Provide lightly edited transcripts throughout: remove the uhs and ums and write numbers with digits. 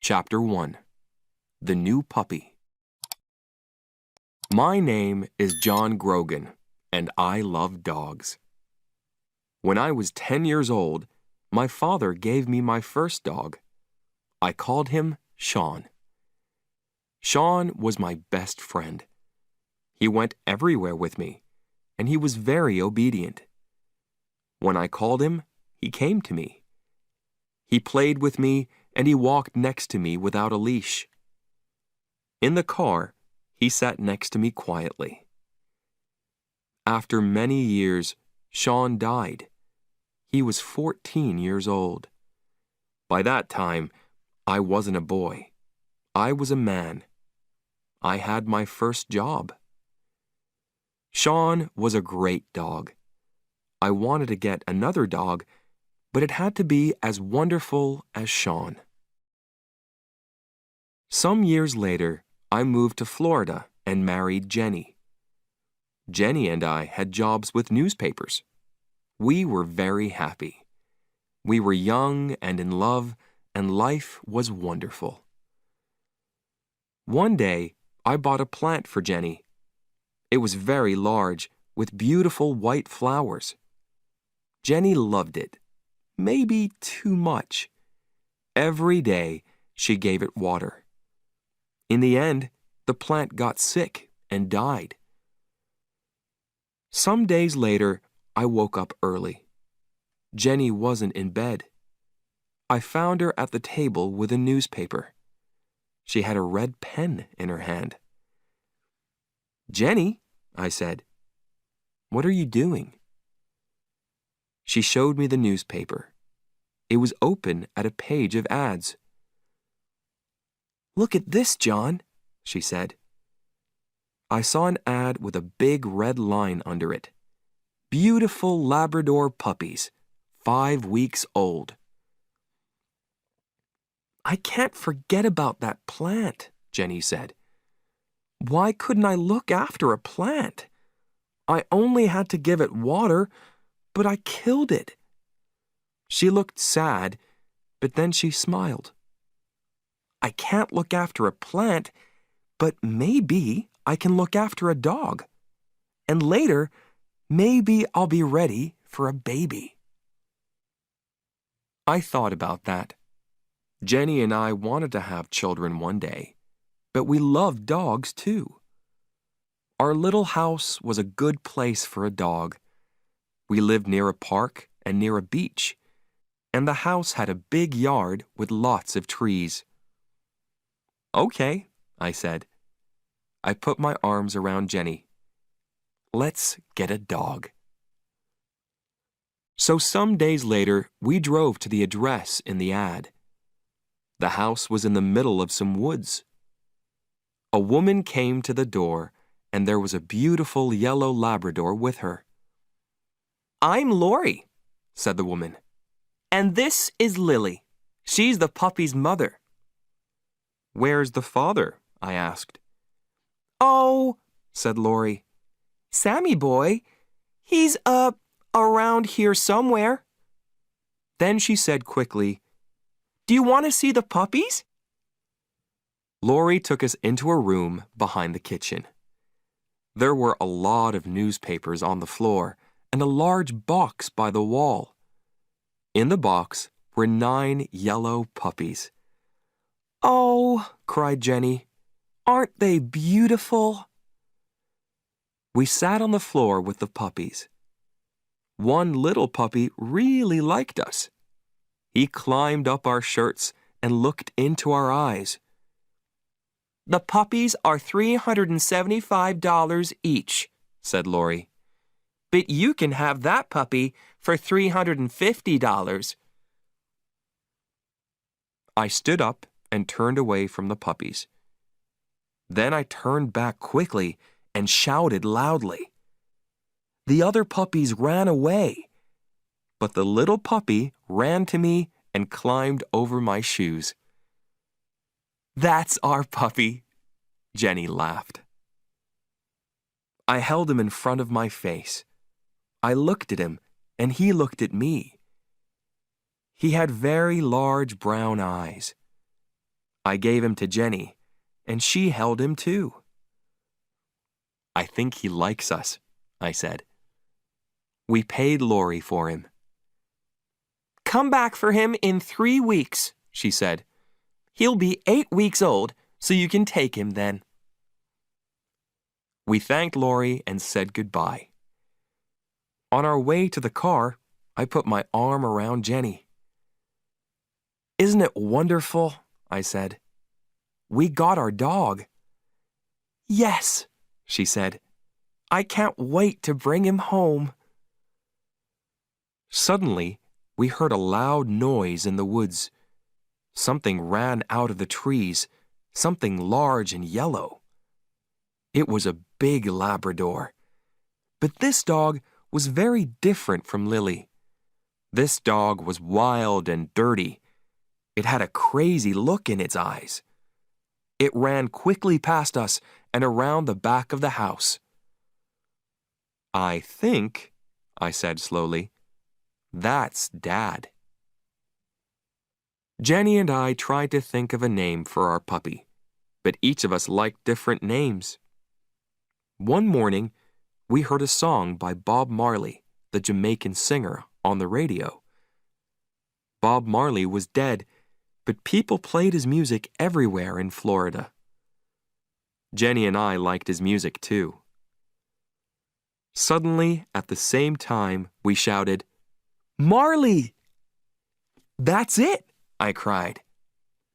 Chapter 1. The New Puppy. My name is John Grogan, and I love dogs. When I was 10 years old, my father gave me my first dog. I called him Sean. Sean was my best friend. He went everywhere with me, and he was very obedient. When I called him, he came to me. He played with me, and he walked next to me without a leash. In the car, he sat next to me quietly. After many years, Sean died. He was 14 years old. By that time, I wasn't a boy. I was a man. I had my first job. Sean was a great dog. I wanted to get another dog, but it had to be as wonderful as Sean. Some years later, I moved to Florida and married Jenny. Jenny and I had jobs with newspapers. We were very happy. We were young and in love, and life was wonderful. One day, I bought a plant for Jenny. It was very large, with beautiful white flowers. Jenny loved it. Maybe too much. Every day, she gave it water. In the end, the plant got sick and died. Some days later, I woke up early. Jenny wasn't in bed. I found her at the table with a newspaper. She had a red pen in her hand. "Jenny," I said, "what are you doing?" She showed me the newspaper. It was open at a page of ads. "Look at this, John," she said. I saw an ad with a big red line under it. Beautiful Labrador puppies, 5 weeks old. "I can't forget about that plant," Jenny said. "Why couldn't I look after a plant? I only had to give it water, but I killed it." She looked sad, but then she smiled. "I can't look after a plant, but maybe I can look after a dog. And later, maybe I'll be ready for a baby." I thought about that. Jenny and I wanted to have children one day, but we loved dogs too. Our little house was a good place for a dog. We lived near a park and near a beach, and the house had a big yard with lots of trees. "Okay," I said. I put my arms around Jenny. "Let's get a dog." So some days later, we drove to the address in the ad. The house was in the middle of some woods. A woman came to the door, and there was a beautiful yellow Labrador with her. "I'm Lori," said the woman. "And this is Lily. She's the puppy's mother." "Where's the father?" I asked. "Oh," said Lori, "Sammy boy, he's around here somewhere." Then she said quickly, "Do you want to see the puppies?" Lori took us into a room behind the kitchen. There were a lot of newspapers on the floor and a large box by the wall. In the box were 9 yellow puppies. "Oh," cried Jenny, "aren't they beautiful?" We sat on the floor with the puppies. One little puppy really liked us. He climbed up our shirts and looked into our eyes. "The puppies are $375 each," said Lori. "But you can have that puppy for $350. I stood up and turned away from the puppies. Then I turned back quickly and shouted loudly. The other puppies ran away, but the little puppy ran to me and climbed over my shoes. "That's our puppy," Jenny laughed. I held him in front of my face. I looked at him, and he looked at me. He had very large brown eyes. I gave him to Jenny, and she held him too. I think he likes us, I said. We paid Lori for him. Come back for him in 3 weeks, she said. He'll be 8 weeks old, so you can take him then. We thanked Lori and said goodbye. On our way to the car, I put my arm around Jenny. Isn't it wonderful? I said. We got our dog. Yes, she said. I can't wait to bring him home. Suddenly, we heard a loud noise in the woods. Something ran out of the trees, something large and yellow. It was a big Labrador. But this dog was very different from Lily. This dog was wild and dirty. It had a crazy look in its eyes. It ran quickly past us and around the back of the house. I think, I said slowly, that's Dad. Jenny and I tried to think of a name for our puppy, but each of us liked different names. One morning, we heard a song by Bob Marley, the Jamaican singer, on the radio. Bob Marley was dead, but people played his music everywhere in Florida. Jenny and I liked his music too. Suddenly, at the same time, we shouted, Marley! That's it, I cried.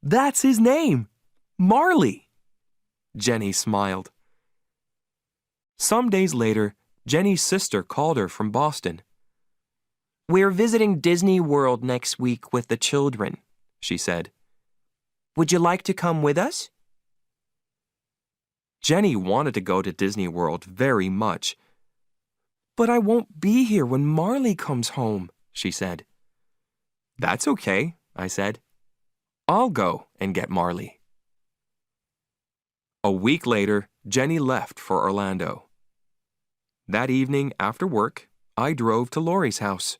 That's his name, Marley. Jenny smiled. Some days later, Jenny's sister called her from Boston. We're visiting Disney World next week with the children, she said. Would you like to come with us? Jenny wanted to go to Disney World very much. But I won't be here when Marley comes home, she said. That's okay, I said. I'll go and get Marley. A week later, Jenny left for Orlando. That evening after work, I drove to Lori's house.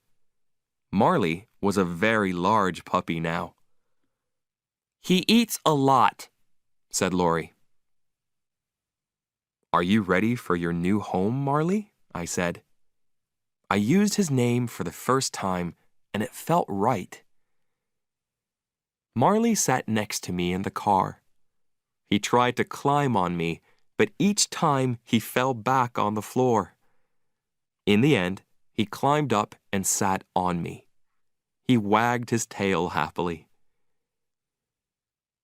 Marley was a very large puppy now. He eats a lot, said Lori. Are you ready for your new home, Marley? I said. I used his name for the first time, and it felt right. Marley sat next to me in the car. He tried to climb on me, but each time he fell back on the floor. In the end, he climbed up and sat on me. He wagged his tail happily.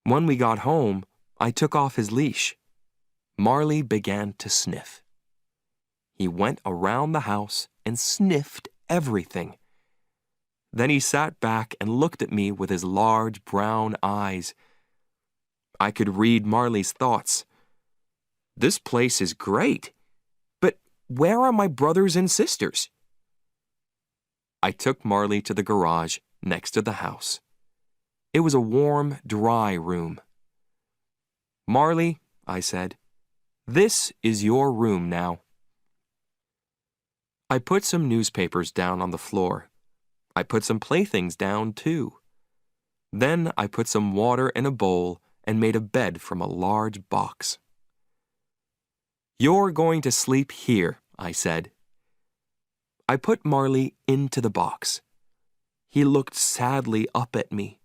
When we got home, I took off his leash. Marley began to sniff. He went around the house and sniffed everything. Then he sat back and looked at me with his large brown eyes. I could read Marley's thoughts. This place is great, but where are my brothers and sisters? I took Marley to the garage next to the house. It was a warm, dry room. Marley, I said, this is your room now. I put some newspapers down on the floor. I put some playthings down too. Then I put some water in a bowl and made a bed from a large box. You're going to sleep here, I said. I put Marley into the box. He looked sadly up at me.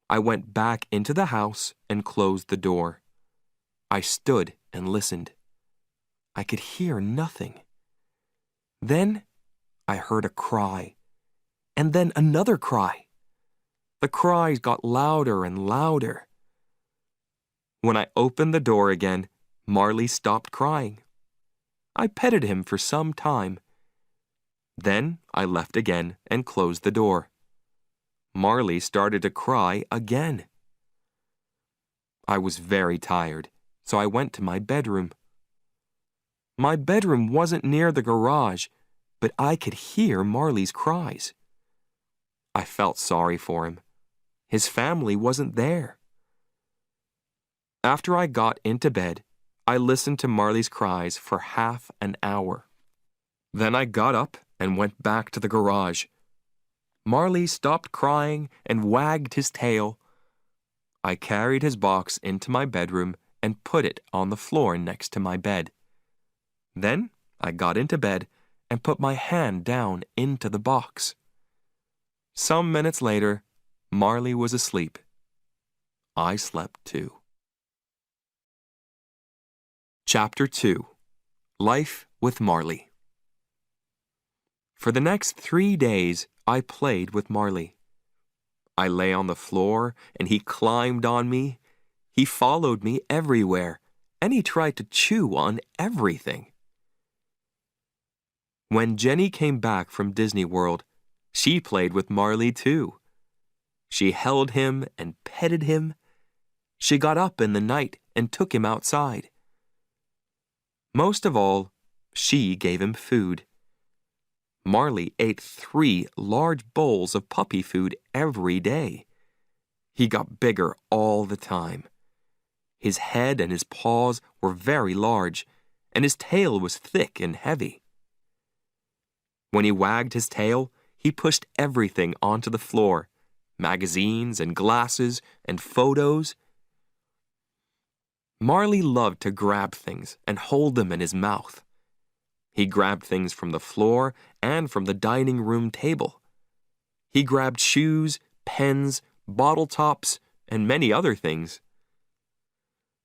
I went back into the house and closed the door. I stood and listened. I could hear nothing. Then I heard a cry, and then another cry. The cries got louder and louder. When I opened the door again, Marley stopped crying. I petted him for some time. Then I left again and closed the door. Marley started to cry again. I was very tired, so I went to my bedroom. My bedroom wasn't near the garage, but I could hear Marley's cries. I felt sorry for him. His family wasn't there. After I got into bed, I listened to Marley's cries for half an hour. Then I got up and went back to the garage. Marley stopped crying and wagged his tail. I carried his box into my bedroom and put it on the floor next to my bed. Then I got into bed and put my hand down into the box. Some minutes later, Marley was asleep. I slept too. Chapter 2. Life with Marley. For the next 3 days, I played with Marley. I lay on the floor and he climbed on me. He followed me everywhere and he tried to chew on everything. When Jenny came back from Disney World, she played with Marley too. She held him and petted him. She got up in the night and took him outside. Most of all, she gave him food. Marley ate 3 large bowls of puppy food every day. He got bigger all the time. His head and his paws were very large, and his tail was thick and heavy. When he wagged his tail, he pushed everything onto the floor, magazines and glasses and photos. Marley loved to grab things and hold them in his mouth. He grabbed things from the floor and from the dining room table. He grabbed shoes, pens, bottle tops, and many other things.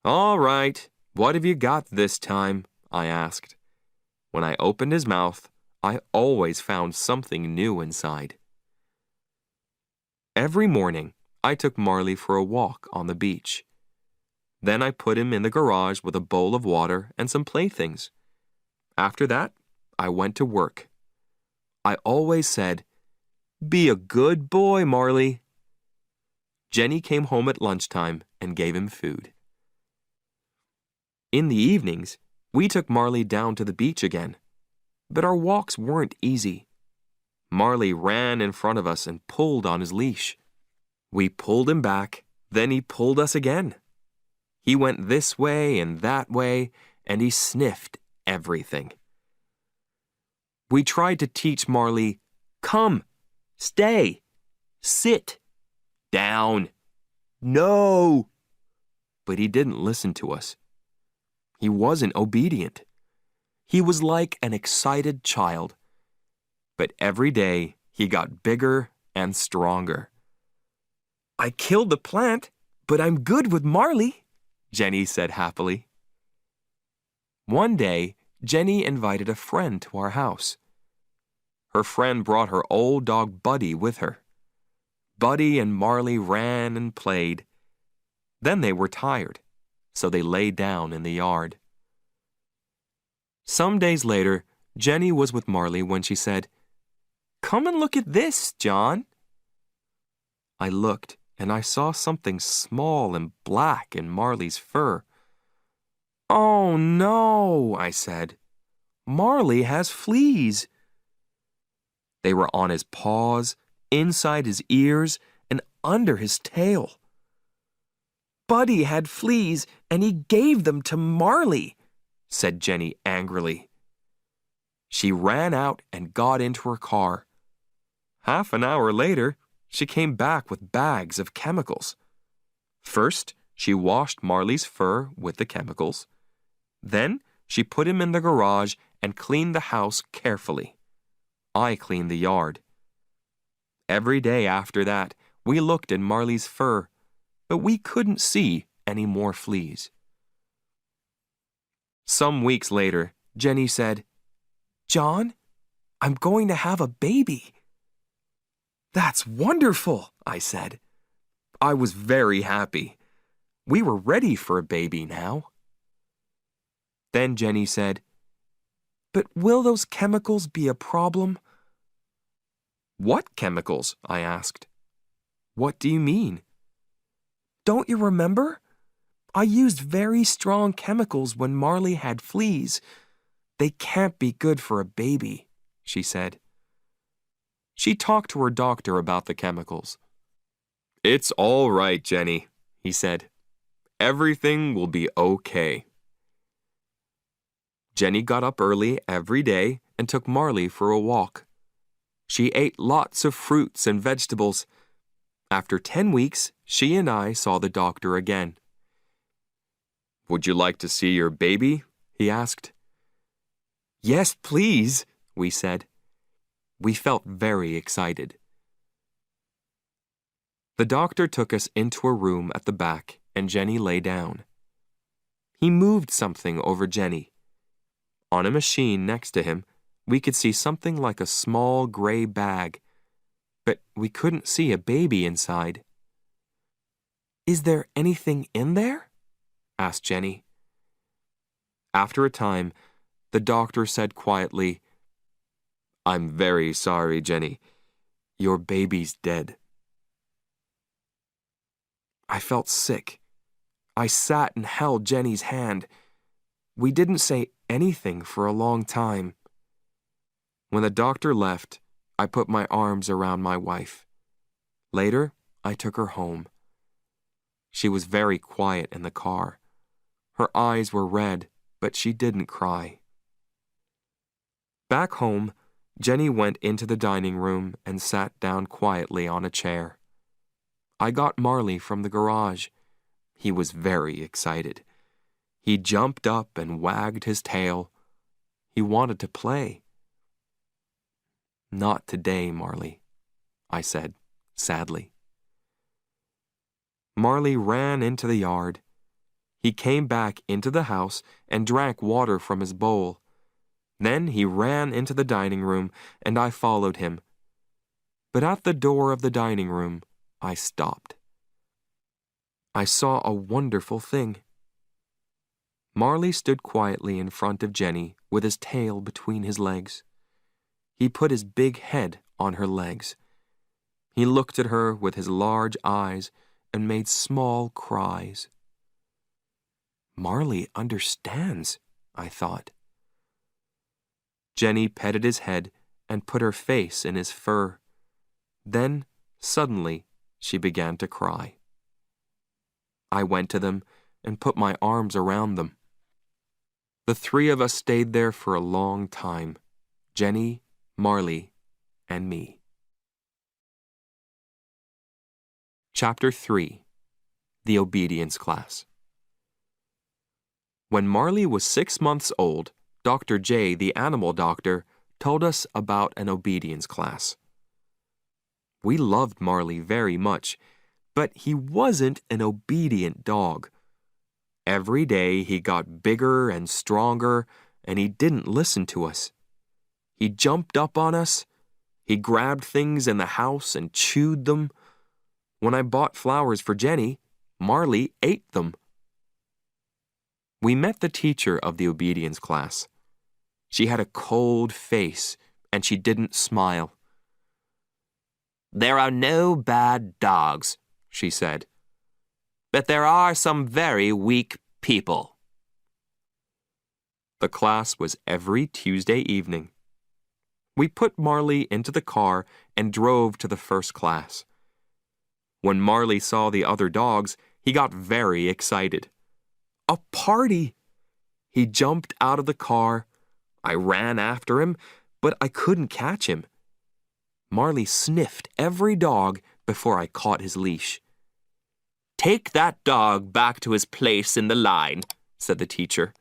"All right, what have you got this time?" I asked. When I opened his mouth, I always found something new inside. Every morning, I took Marley for a walk on the beach. Then I put him in the garage with a bowl of water and some playthings. After that, I went to work. I always said, "Be a good boy, Marley." Jenny came home at lunchtime and gave him food. In the evenings, we took Marley down to the beach again. But our walks weren't easy. Marley ran in front of us and pulled on his leash. We pulled him back, then he pulled us again. He went this way and that way, and he sniffed everything. We tried to teach Marley, "Come, stay, sit, down, no." But he didn't listen to us. He wasn't obedient. He was like an excited child. But every day he got bigger and stronger. "I killed the plant, but I'm good with Marley," Jenny said happily. One day, Jenny invited a friend to our house. Her friend brought her old dog Buddy with her. Buddy and Marley ran and played. Then they were tired, so they lay down in the yard. Some days later, Jenny was with Marley when she said, "Come and look at this, John." I looked and I saw something small and black in Marley's fur. "Oh no," I said. "Marley has fleas." They were on his paws, inside his ears, and under his tail. "Buddy had fleas and he gave them to Marley," said Jenny angrily. She ran out and got into her car. Half an hour later, she came back with bags of chemicals. First, she washed Marley's fur with the chemicals. Then, she put him in the garage and cleaned the house carefully. I cleaned the yard. Every day after that, we looked in Marley's fur, but we couldn't see any more fleas. Some weeks later, Jenny said, "John, I'm going to have a baby." "That's wonderful," I said. I was very happy. We were ready for a baby now. Then Jenny said, "But will those chemicals be a problem?" "What chemicals?" I asked. "What do you mean?" "Don't you remember? I used very strong chemicals when Marley had fleas. They can't be good for a baby," she said. She talked to her doctor about the chemicals. "It's all right, Jenny," he said. "Everything will be okay." Jenny got up early every day and took Marley for a walk. She ate lots of fruits and vegetables, After 10 weeks, she and I saw the doctor again. "Would you like to see your baby?" he asked. "Yes, please," we said. We felt very excited. The doctor took us into a room at the back, and Jenny lay down. He moved something over Jenny. On a machine next to him, we could see something like a small gray bag, but we couldn't see a baby inside. "Is there anything in there?" asked Jenny. After a time, the doctor said quietly, "I'm very sorry, Jenny. Your baby's dead." I felt sick. I sat and held Jenny's hand. We didn't say anything for a long time. When the doctor left, I put my arms around my wife. Later, I took her home. She was very quiet in the car. Her eyes were red, but she didn't cry. Back home, Jenny went into the dining room and sat down quietly on a chair. I got Marley from the garage. He was very excited. He jumped up and wagged his tail. He wanted to play. "Not today, Marley," I said, sadly. Marley ran into the yard. He came back into the house and drank water from his bowl. Then he ran into the dining room, and I followed him. But at the door of the dining room, I stopped. I saw a wonderful thing. Marley stood quietly in front of Jenny with his tail between his legs. He put his big head on her legs. He looked at her with his large eyes and made small cries. Marley understands, I thought. Jenny petted his head and put her face in his fur. Then, suddenly, she began to cry. I went to them and put my arms around them. The three of us stayed there for a long time, Jenny, Marley, and me. Chapter 3. The Obedience Class. When Marley was 6 months old, Dr. J, the animal doctor, told us about an obedience class. We loved Marley very much, but he wasn't an obedient dog. Every day he got bigger and stronger, and he didn't listen to us. He jumped up on us. He grabbed things in the house and chewed them. When I bought flowers for Jenny, Marley ate them. We met the teacher of the obedience class. She had a cold face, and she didn't smile. "There are no bad dogs," she said, "but there are some very weak people." The class was every Tuesday evening. We put Marley into the car and drove to the first class. When Marley saw the other dogs, he got very excited. A party! He jumped out of the car. I ran after him, but I couldn't catch him. Marley sniffed every dog before I caught his leash. "Take that dog back to his place in the line," said the teacher.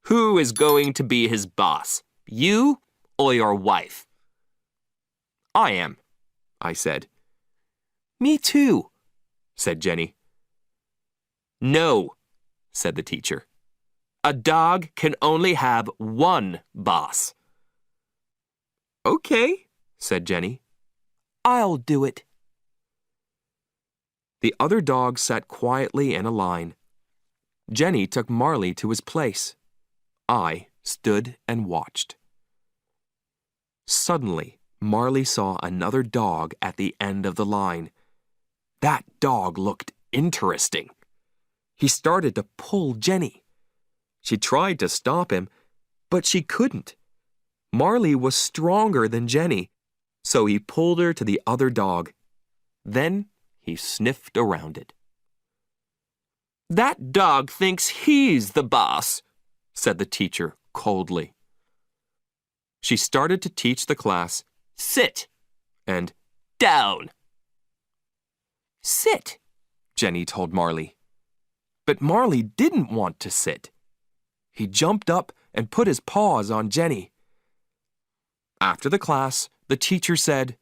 "Who is going to be his boss, you or your wife?" "I am," I said. "Me too," said Jenny. "No," said the teacher. "A dog can only have one boss." "Okay," said Jenny. "I'll do it." The other dogs sat quietly in a line. Jenny took Marley to his place. I stood and watched. Suddenly, Marley saw another dog at the end of the line. That dog looked interesting. He started to pull Jenny. She tried to stop him, but she couldn't. Marley was stronger than Jenny, so he pulled her to the other dog. Then he sniffed around it. "That dog thinks he's the boss," said the teacher coldly. She started to teach the class, "Sit," and "Down." Sit, Jenny told Marley. But Marley didn't want to sit. He jumped up and put his paws on Jenny. After the class, the teacher said,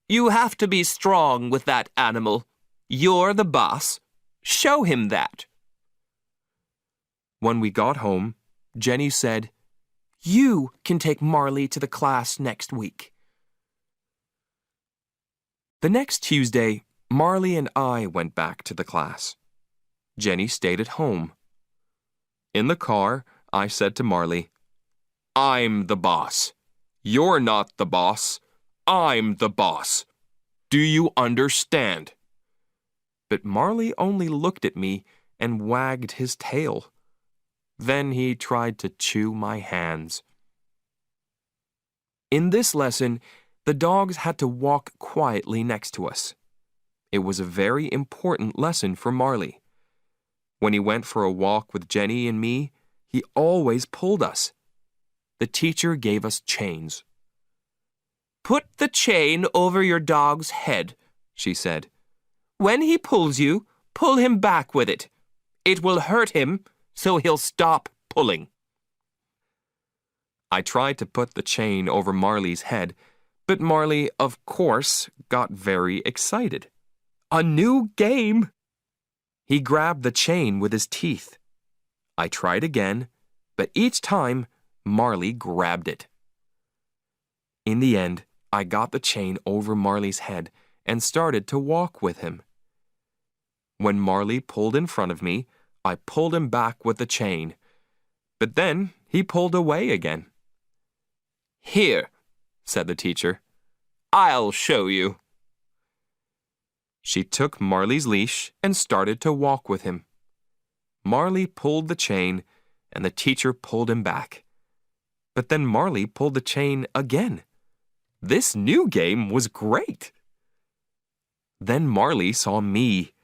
"You have to be strong with that animal. You're the boss. Show him that." When we got home, Jenny said, "You can take Marley to the class next week." The next Tuesday, Marley and I went back to the class. Jenny stayed at home. In the car, I said to Marley, "I'm the boss. You're not the boss. I'm the boss. Do you understand?" But Marley only looked at me and wagged his tail. Then he tried to chew my hands. In this lesson, the dogs had to walk quietly next to us. It was a very important lesson for Marley. When he went for a walk with Jenny and me, he always pulled us. The teacher gave us chains. "Put the chain over your dog's head," she said. "When he pulls you, pull him back with it. It will hurt him, so he'll stop pulling." I tried to put the chain over Marley's head, but Marley, of course, got very excited. A new game! He grabbed the chain with his teeth. I tried again, but each time, Marley grabbed it. In the end, I got the chain over Marley's head and started to walk with him. When Marley pulled in front of me, I pulled him back with the chain, but then he pulled away again. "Here," said the teacher. "I'll show you." She took Marley's leash and started to walk with him. Marley pulled the chain, and the teacher pulled him back. But then Marley pulled the chain again. This new game was great. Then Marley saw me.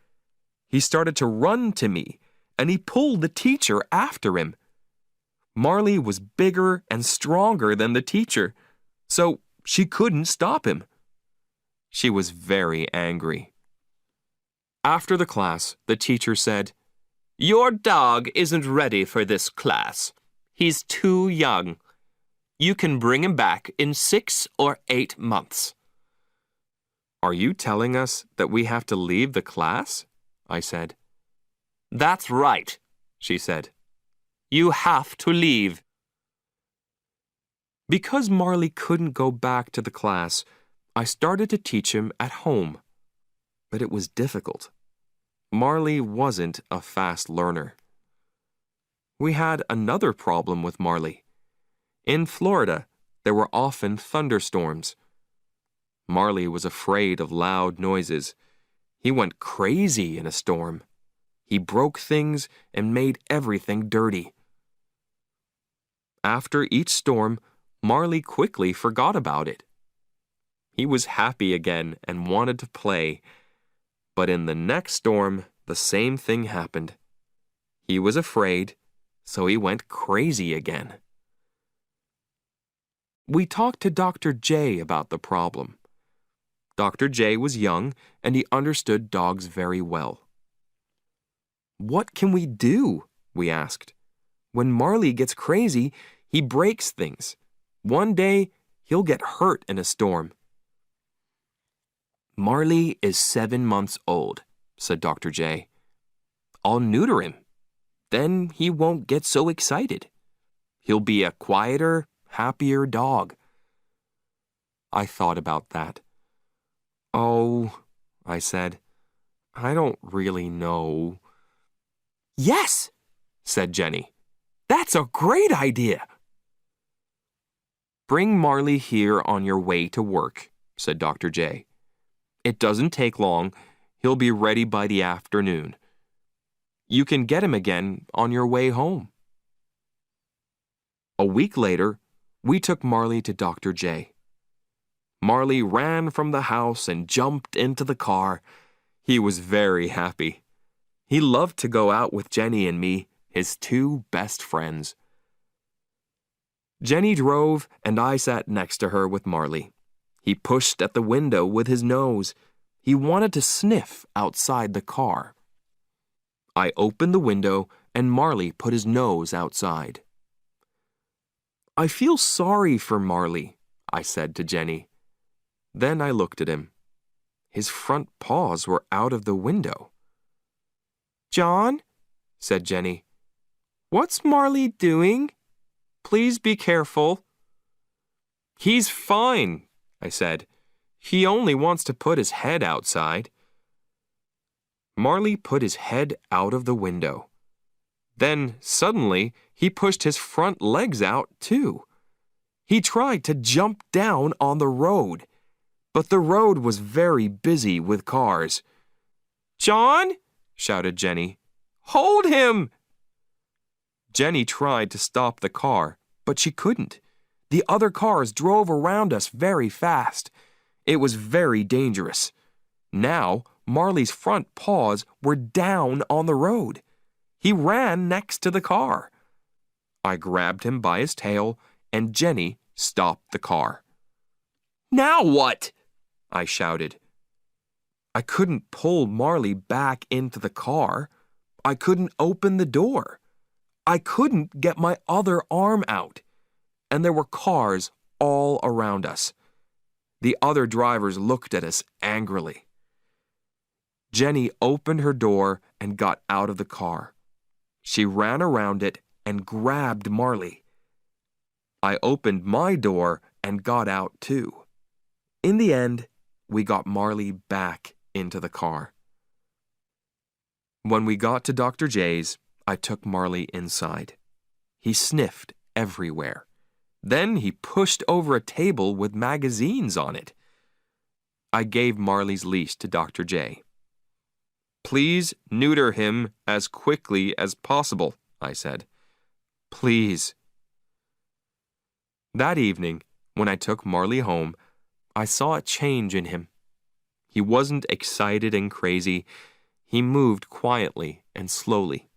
He started to run to me, and he pulled the teacher after him. Marley was bigger and stronger than the teacher, so she couldn't stop him. She was very angry. After the class, the teacher said, "Your dog isn't ready for this class. He's too young. You can bring him back in 6 or 8 months." "Are you telling us that we have to leave the class?" I said. "That's right," she said. "You have to leave." Because Marley couldn't go back to the class, I started to teach him at home. But it was difficult. Marley wasn't a fast learner. We had another problem with Marley. In Florida, there were often thunderstorms. Marley was afraid of loud noises. He went crazy in a storm. He broke things and made everything dirty. After each storm, Marley quickly forgot about it. He was happy again and wanted to play. But in the next storm, the same thing happened. He was afraid, so he went crazy again. We talked to Dr. J about the problem. Dr. J was young, and he understood dogs very well. "What can we do?" we asked. "When Marley gets crazy, he breaks things. One day, he'll get hurt in a storm." "Marley is 7 months old," said Dr. J. "I'll neuter him. Then he won't get so excited. He'll be a quieter, happier dog." I thought about that. "Oh," I said, "I don't really know." "Yes," said Jenny. "That's a great idea." "Bring Marley here on your way to work," said Dr. J. "It doesn't take long. He'll be ready by the afternoon. You can get him again on your way home." A week later, we took Marley to Dr. J. Marley ran from the house and jumped into the car. He was very happy. He loved to go out with Jenny and me, his 2 best friends. Jenny drove, and I sat next to her with Marley. He pushed at the window with his nose. He wanted to sniff outside the car. I opened the window and Marley put his nose outside. "I feel sorry for Marley," I said to Jenny. Then I looked at him. His front paws were out of the window. "John," said Jenny, "what's Marley doing? Please be careful." "He's fine," I said. "He only wants to put his head outside." Marley put his head out of the window. Then, suddenly, he pushed his front legs out, too. He tried to jump down on the road, but the road was very busy with cars. "John!" shouted Jenny. "Hold him!" Jenny tried to stop the car, but she couldn't. The other cars drove around us very fast. It was very dangerous. Now, Marley's front paws were down on the road. He ran next to the car. I grabbed him by his tail, and Jenny stopped the car. "Now what?" I shouted. I couldn't pull Marley back into the car. I couldn't open the door. I couldn't get my other arm out. And there were cars all around us. The other drivers looked at us angrily. Jenny opened her door and got out of the car. She ran around it and grabbed Marley. I opened my door and got out too. In the end, we got Marley back into the car. When we got to Dr. J's, I took Marley inside. He sniffed everywhere. Then he pushed over a table with magazines on it. I gave Marley's leash to Dr. J. "Please neuter him as quickly as possible," I said. "Please." That evening, when I took Marley home, I saw a change in him. He wasn't excited and crazy. He moved quietly and slowly.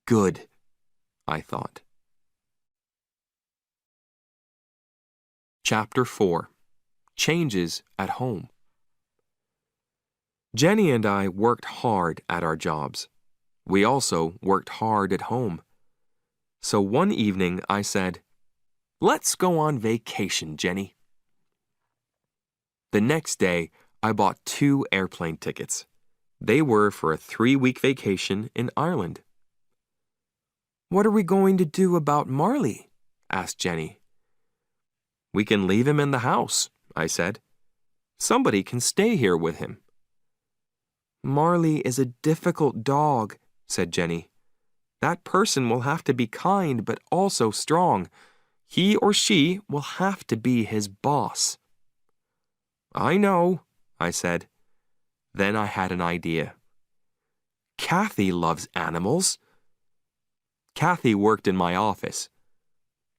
Good, I thought. Chapter 4. Changes at Home. Jenny and I worked hard at our jobs. We also worked hard at home. So one evening I said, "Let's go on vacation, Jenny." The next day, I bought 2 airplane tickets. They were for a 3-week vacation in Ireland. "What are we going to do about Marley?" asked Jenny. "We can leave him in the house," I said. "Somebody can stay here with him." "Marley is a difficult dog," said Jenny. "That person will have to be kind but also strong. He or she will have to be his boss." "I know," I said. Then I had an idea. "Kathy loves animals." Kathy worked in my office.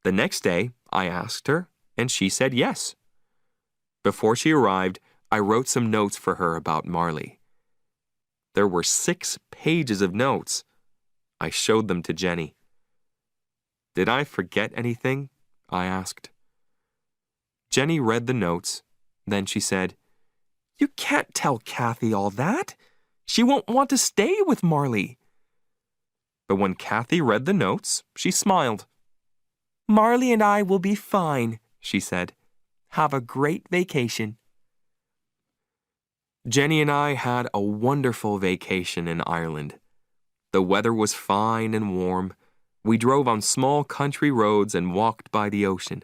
The next day, I asked her, and she said yes. Before she arrived, I wrote some notes for her about Marley. There were 6 pages of notes. I showed them to Jenny. "Did I forget anything?" I asked. Jenny read the notes. Then she said, "You can't tell Kathy all that. She won't want to stay with Marley." But when Kathy read the notes, she smiled. "Marley and I will be fine," she said. "Have a great vacation." Jenny and I had a wonderful vacation in Ireland. The weather was fine and warm. We drove on small country roads and walked by the ocean.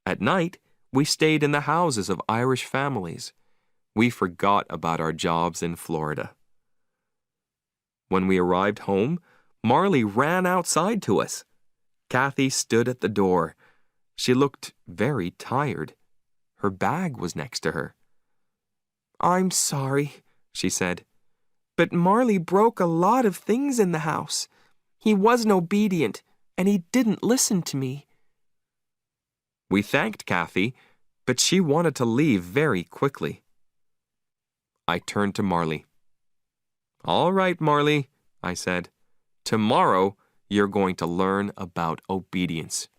At night, we stayed in the houses of Irish families. We forgot about our jobs in Florida. When we arrived home, Marley ran outside to us. Kathy stood at the door. She looked very tired. Her bag was next to her. "I'm sorry," she said, "but Marley broke a lot of things in the house. He wasn't obedient, and he didn't listen to me." We thanked Kathy, but she wanted to leave very quickly. I turned to Marley. "All right, Marley," I said. "Tomorrow, you're going to learn about obedience."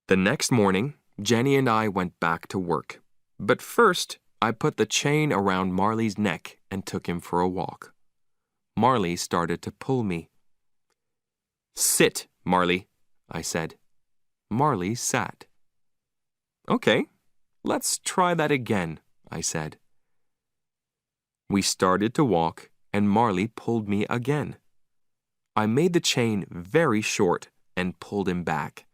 The next morning, Jenny and I went back to work. But first, I put the chain around Marley's neck and took him for a walk. Marley started to pull me. "Sit, Marley," I said. Marley sat. "Okay, let's try that again," I said. We started to walk, and Marley pulled me again. I made the chain very short and pulled him back.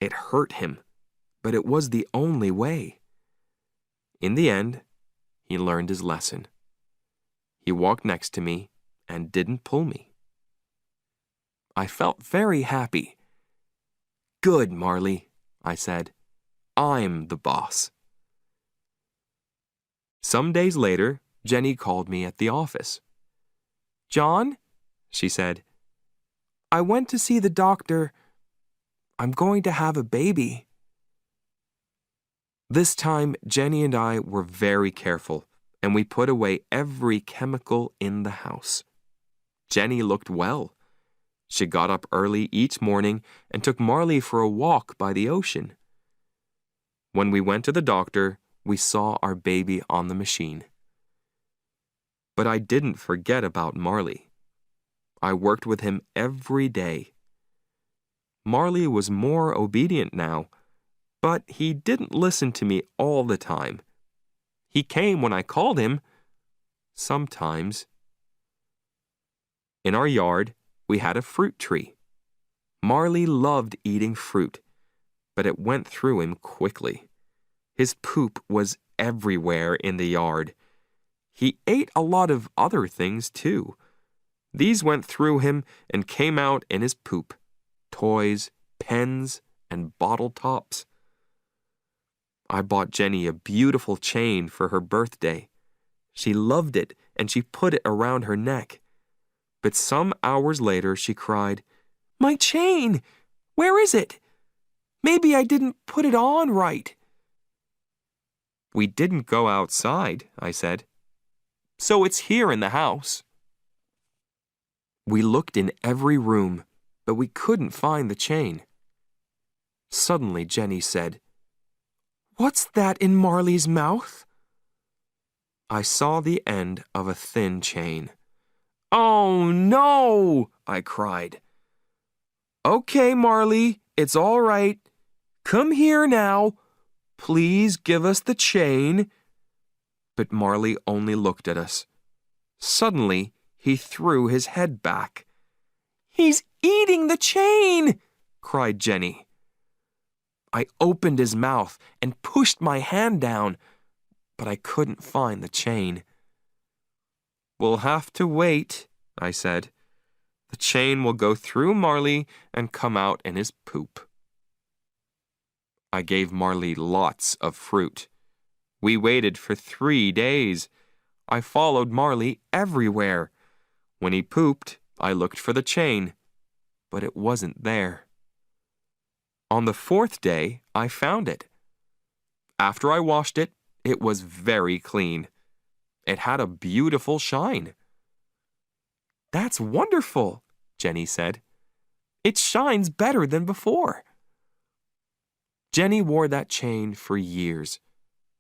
It hurt him, but it was the only way. In the end, he learned his lesson. He walked next to me and didn't pull me. I felt very happy. "Good, Marley," I said. "I'm the boss." Some days later, Jenny called me at the office. "John," she said, "I went to see the doctor. I'm going to have a baby." This time, Jenny and I were very careful, and we put away every chemical in the house. Jenny looked well. She got up early each morning and took Marley for a walk by the ocean. When we went to the doctor, we saw our baby on the machine. But I didn't forget about Marley. I worked with him every day. Marley was more obedient now, but he didn't listen to me all the time. He came when I called him, sometimes. In our yard, we had a fruit tree. Marley loved eating fruit, but it went through him quickly. His poop was everywhere in the yard. He ate a lot of other things, too. These went through him and came out in his poop: toys, pens, and bottle tops. I bought Jenny a beautiful chain for her birthday. She loved it, and she put it around her neck. But some hours later, she cried, "My chain! Where is it? Maybe I didn't put it on right." "We didn't go outside," I said. "So it's here in the house." We looked in every room, but we couldn't find the chain. Suddenly, Jenny said, "What's that in Marley's mouth?" I saw the end of a thin chain. "Oh, no!" I cried. "Okay, Marley, it's all right. Come here now. Please give us the chain." But Marley only looked at us. Suddenly, he threw his head back. "He's eating the chain!" cried Jenny. I opened his mouth and pushed my hand down, but I couldn't find the chain. "We'll have to wait," I said. "The chain will go through Marley and come out in his poop." I gave Marley lots of fruit. We waited for 3 days. I followed Marley everywhere. When he pooped, I looked for the chain, but it wasn't there. On the 4th day, I found it. After I washed it, it was very clean. It had a beautiful shine. "That's wonderful," Jenny said. "It shines better than before." Jenny wore that chain for years.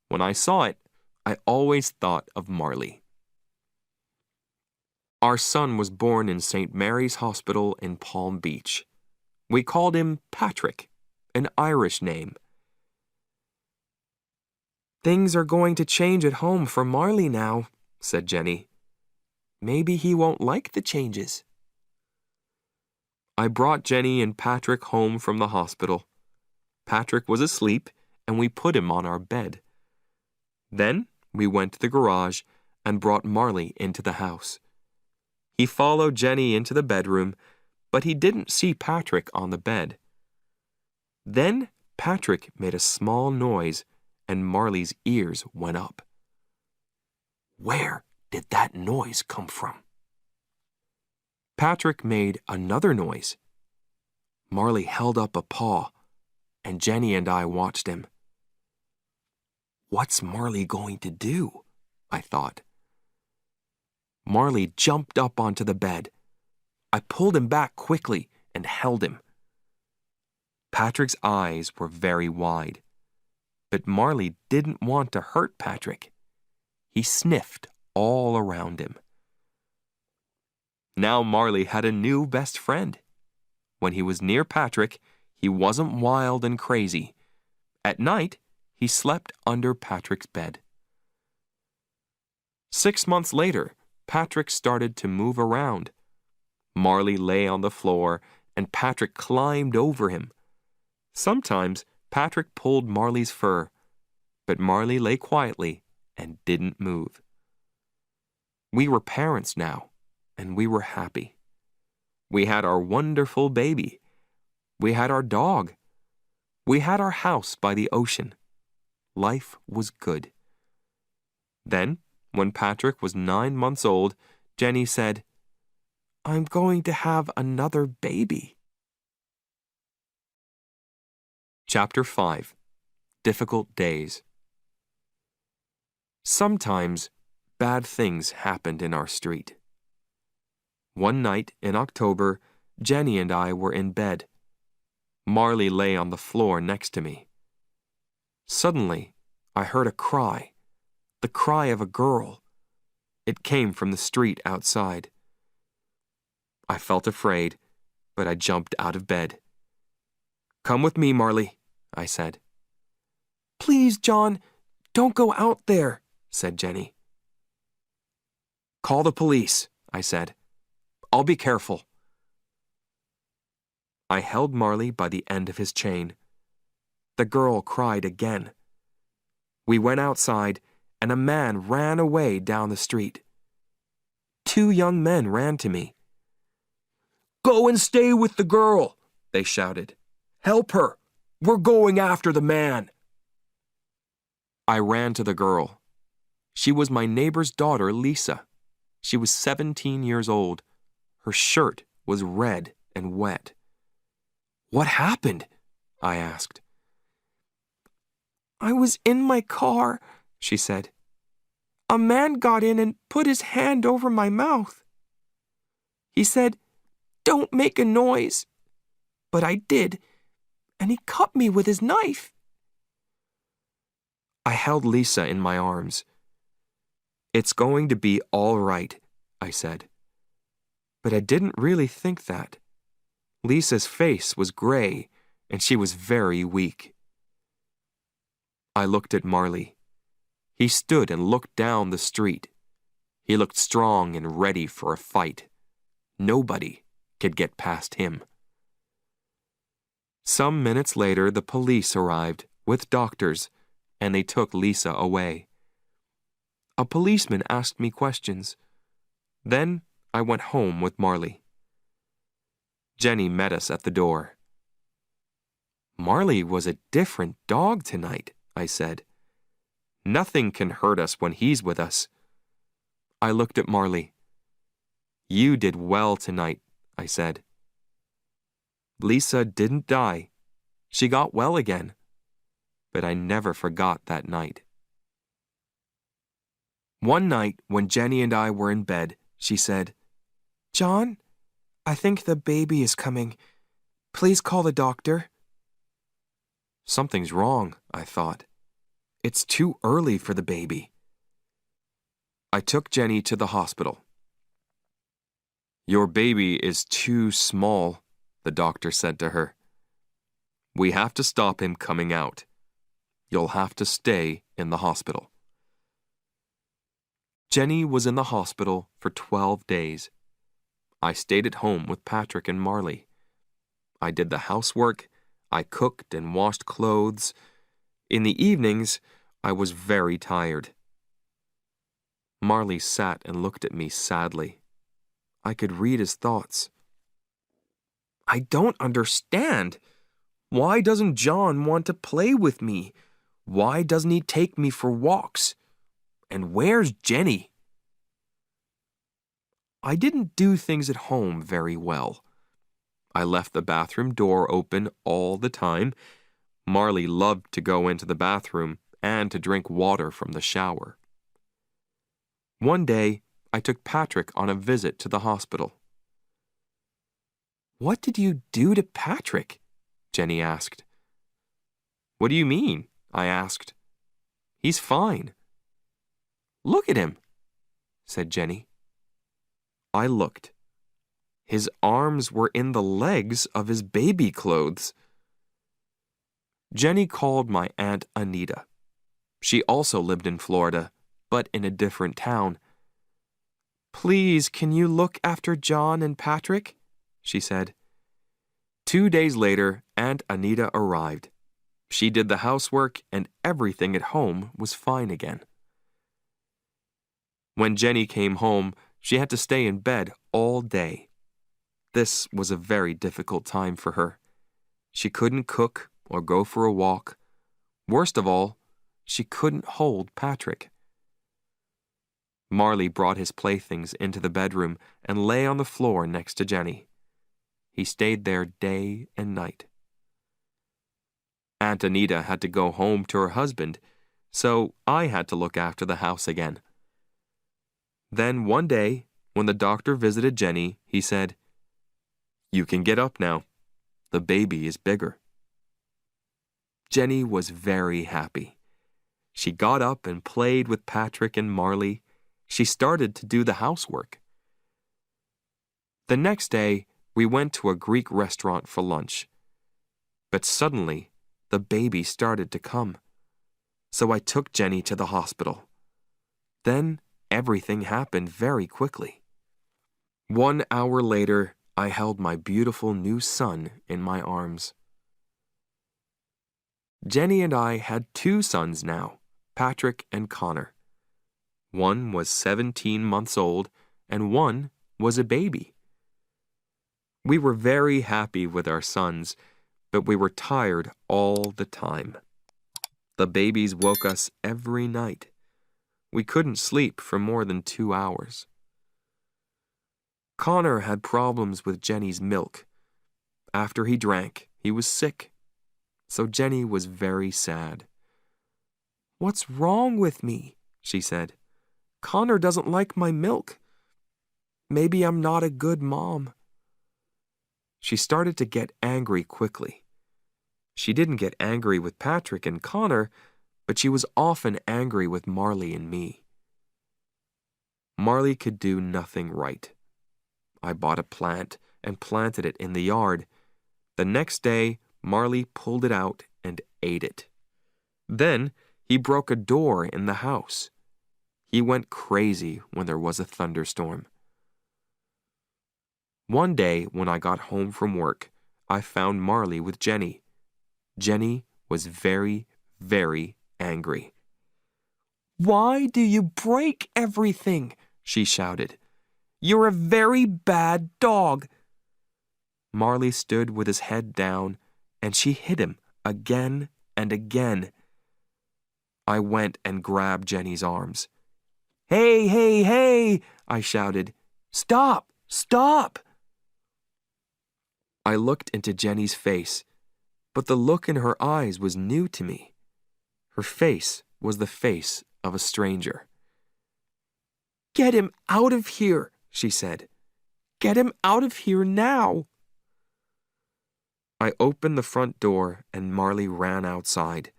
When I saw it, I always thought of Marley. Our son was born in St. Mary's Hospital in Palm Beach. We called him Patrick, an Irish name. "Things are going to change at home for Marley now," said Jenny. "Maybe he won't like the changes." I brought Jenny and Patrick home from the hospital. Patrick was asleep, and we put him on our bed. Then we went to the garage and brought Marley into the house. He followed Jenny into the bedroom, but he didn't see Patrick on the bed. Then Patrick made a small noise, and Marley's ears went up. Where did that noise come from? Patrick made another noise. Marley held up a paw, and Jenny and I watched him. What's Marley going to do? I thought. Marley jumped up onto the bed. I pulled him back quickly and held him. Patrick's eyes were very wide. But Marley didn't want to hurt Patrick. He sniffed all around him. Now Marley had a new best friend. When he was near Patrick, he wasn't wild and crazy. At night, he slept under Patrick's bed. 6 months later, Patrick started to move around. Marley lay on the floor, and Patrick climbed over him. Sometimes Patrick pulled Marley's fur, but Marley lay quietly and didn't move. We were parents now, and we were happy. We had our wonderful baby. We had our dog. We had our house by the ocean. Life was good. Then, when Patrick was 9 months old, Jenny said, "I'm going to have another baby." Chapter 5. Difficult Days. Sometimes, bad things happened in our street. One night in October, Jenny and I were in bed. Marley lay on the floor next to me. Suddenly, I heard a cry, the cry of a girl. It came from the street outside. I felt afraid, but I jumped out of bed. "Come with me, Marley," I said. "Please, John, don't go out there," said Jenny. "Call the police," I said. "I'll be careful." I held Marley by the end of his chain. The girl cried again. We went outside, and a man ran away down the street. 2 young men ran to me. "Go and stay with the girl," they shouted. "Help her. We're going after the man." I ran to the girl. She was my neighbor's daughter, Lisa. She was 17 years old. Her shirt was red and wet. "What happened?" I asked. "I was in my car," she said. "A man got in and put his hand over my mouth. He said, 'Don't make a noise.' But I did, and he cut me with his knife." I held Lisa in my arms. "It's going to be all right," I said. But I didn't really think that. Lisa's face was gray, and she was very weak. I looked at Marley. He stood and looked down the street. He looked strong and ready for a fight. Nobody could get past him. Some minutes later, the police arrived with doctors, and they took Lisa away. A policeman asked me questions. Then I went home with Marley. Jenny met us at the door. "Marley was a different dog tonight," I said. "Nothing can hurt us when he's with us." I looked at Marley. "You did well tonight," I said. Lisa didn't die. She got well again. But I never forgot that night. One night, when Jenny and I were in bed, she said, "John, I think the baby is coming. Please call the doctor." Something's wrong, I thought. It's too early for the baby. I took Jenny to the hospital. "Your baby is too small," the doctor said to her. "We have to stop him coming out. You'll have to stay in the hospital." Jenny was in the hospital for 12 days. I stayed at home with Patrick and Marley. I did the housework, I cooked and washed clothes. In the evenings, I was very tired. Marley sat and looked at me sadly. I could read his thoughts. "I don't understand. Why doesn't John want to play with me? Why doesn't he take me for walks? And where's Jenny?" I didn't do things at home very well. I left the bathroom door open all the time. Marley loved to go into the bathroom and to drink water from the shower. One day, I took Patrick on a visit to the hospital. "What did you do to Patrick?" Jenny asked. "What do you mean?" I asked. He's fine. Look at him, said Jenny. I looked. His arms were in the legs of his baby clothes. Jenny called my Aunt Anita. She also lived in Florida, but in a different town. Please, can you look after John and Patrick? She said. 2 days later, Aunt Anita arrived. She did the housework and everything at home was fine again. When Jenny came home, she had to stay in bed all day. This was a very difficult time for her. She couldn't cook or go for a walk. Worst of all, she couldn't hold Patrick. Marley brought his playthings into the bedroom and lay on the floor next to Jenny. He stayed there day and night. Aunt Anita had to go home to her husband, so I had to look after the house again. Then one day, when the doctor visited Jenny, he said, "You can get up now. The baby is bigger." Jenny was very happy. She got up and played with Patrick and Marley. She started to do the housework. The next day, we went to a Greek restaurant for lunch. But suddenly, the baby started to come. So I took Jenny to the hospital. Then everything happened very quickly. 1 hour later, I held my beautiful new son in my arms. Jenny and I had 2 sons now, Patrick and Connor. One was 17 months old, and one was a baby. We were very happy with our sons, but we were tired all the time. The babies woke us every night. We couldn't sleep for more than 2 hours. Connor had problems with Jenny's milk. After he drank, he was sick. So Jenny was very sad. "What's wrong with me?" she said. "Connor doesn't like my milk. Maybe I'm not a good mom." She started to get angry quickly. She didn't get angry with Patrick and Connor, but she was often angry with Marley and me. Marley could do nothing right. I bought a plant and planted it in the yard. The next day, Marley pulled it out and ate it. Then he broke a door in the house. He went crazy when there was a thunderstorm. One day when I got home from work, I found Marley with Jenny. Jenny was very, very angry. "Why do you break everything?" she shouted. "You're a very bad dog." Marley stood with his head down, and she hit him again and again. I went and grabbed Jenny's arms. "Hey, hey, hey!" I shouted. "Stop! Stop!" I looked into Jenny's face, but the look in her eyes was new to me. Her face was the face of a stranger. "Get him out of here," she said. "Get him out of here now." I opened the front door and Marley ran outside.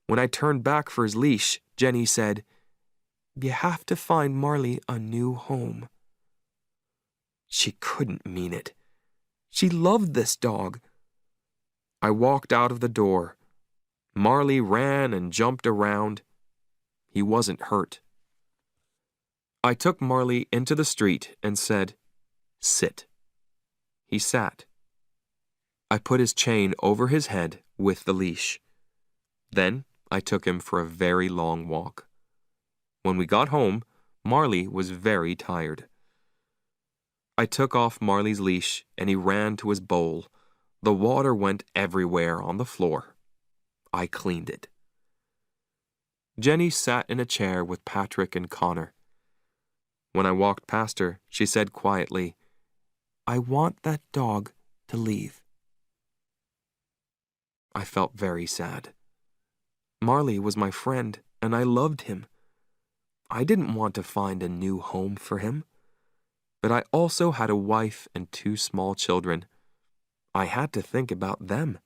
When I turned back for his leash, Jenny said, "You have to find Marley a new home." She couldn't mean it. She loved this dog. I walked out of the door. Marley ran and jumped around. He wasn't hurt. I took Marley into the street and said, "Sit." He sat. I put his chain over his head with the leash. Then I took him for a very long walk. When we got home, Marley was very tired. I took off Marley's leash and he ran to his bowl. The water went everywhere on the floor. I cleaned it. Jenny sat in a chair with Patrick and Connor. When I walked past her, she said quietly, "I want that dog to leave." I felt very sad. Marley was my friend, and I loved him. I didn't want to find a new home for him. But I also had a wife and 2 small children. I had to think about them.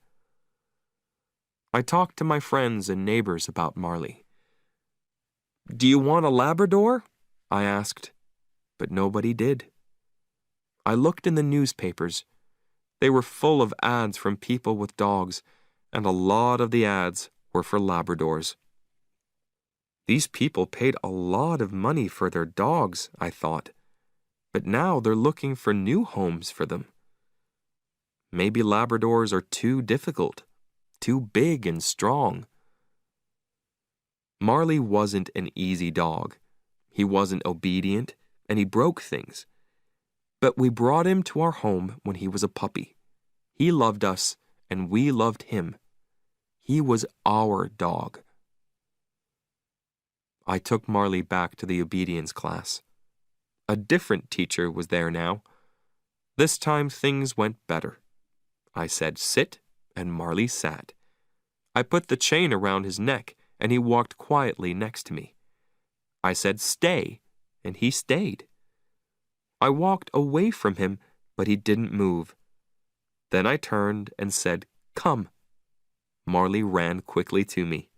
I talked to my friends and neighbors about Marley. "Do you want a Labrador?" I asked, but nobody did. I looked in the newspapers. They were full of ads from people with dogs, and a lot of the ads were for Labradors. These people paid a lot of money for their dogs, I thought, but now they're looking for new homes for them. Maybe Labradors are too difficult, too big and strong. Marley wasn't an easy dog. He wasn't obedient, and he broke things. But we brought him to our home when he was a puppy. He loved us, and we loved him. He was our dog. I took Marley back to the obedience class. A different teacher was there now. This time things went better. I said sit, and Marley sat. I put the chain around his neck, and he walked quietly next to me. I said stay, and he stayed. I walked away from him, but he didn't move. Then I turned and said, "Come." Marley ran quickly to me.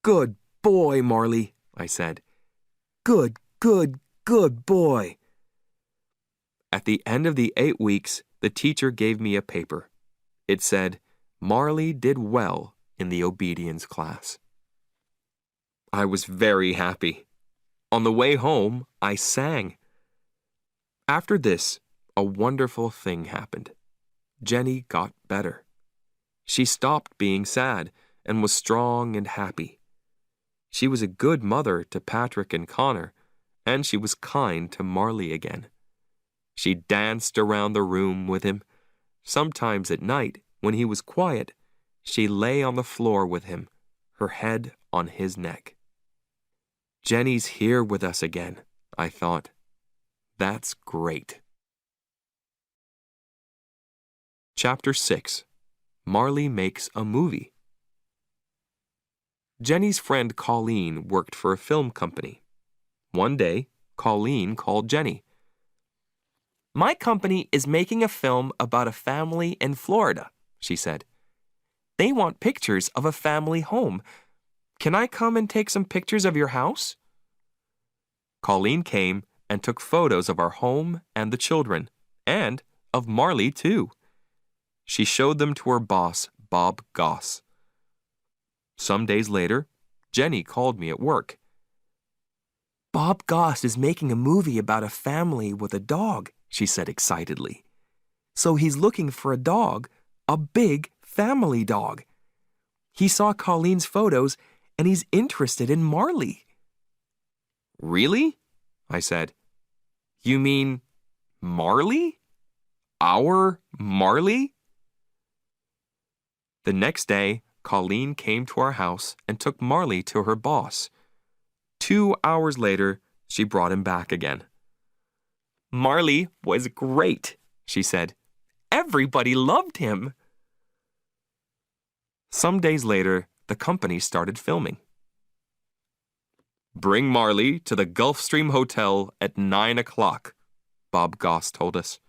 "Good boy, Marley," I said. "Good, good, good boy." At the end of the 8 weeks, the teacher gave me a paper. It said, "Marley did well in the obedience class." I was very happy. On the way home, I sang. After this, a wonderful thing happened. Jenny got better. She stopped being sad and was strong and happy. She was a good mother to Patrick and Connor, and she was kind to Marley again. She danced around the room with him. Sometimes at night, when he was quiet, she lay on the floor with him, her head on his neck. Jenny's here with us again, I thought. That's great. Chapter 6. Marley Makes a Movie. Jenny's friend Colleen worked for a film company. One day, Colleen called Jenny. "My company is making a film about a family in Florida," she said. "They want pictures of a family home. Can I come and take some pictures of your house?" Colleen came and took photos of our home and the children, and of Marley too. She showed them to her boss, Bob Goss. Some days later, Jenny called me at work. "Bob Goss is making a movie about a family with a dog," she said excitedly. "So he's looking for a dog, a big family dog. He saw Colleen's photos and he's interested in Marley." "Really?" I said. "You mean Marley? Our Marley?" The next day, Colleen came to our house and took Marley to her boss. 2 hours later, she brought him back again. "Marley was great," she said. "Everybody loved him." Some days later, the company started filming. "Bring Marley to the Gulfstream Hotel at 9 o'clock, Bob Goss told us.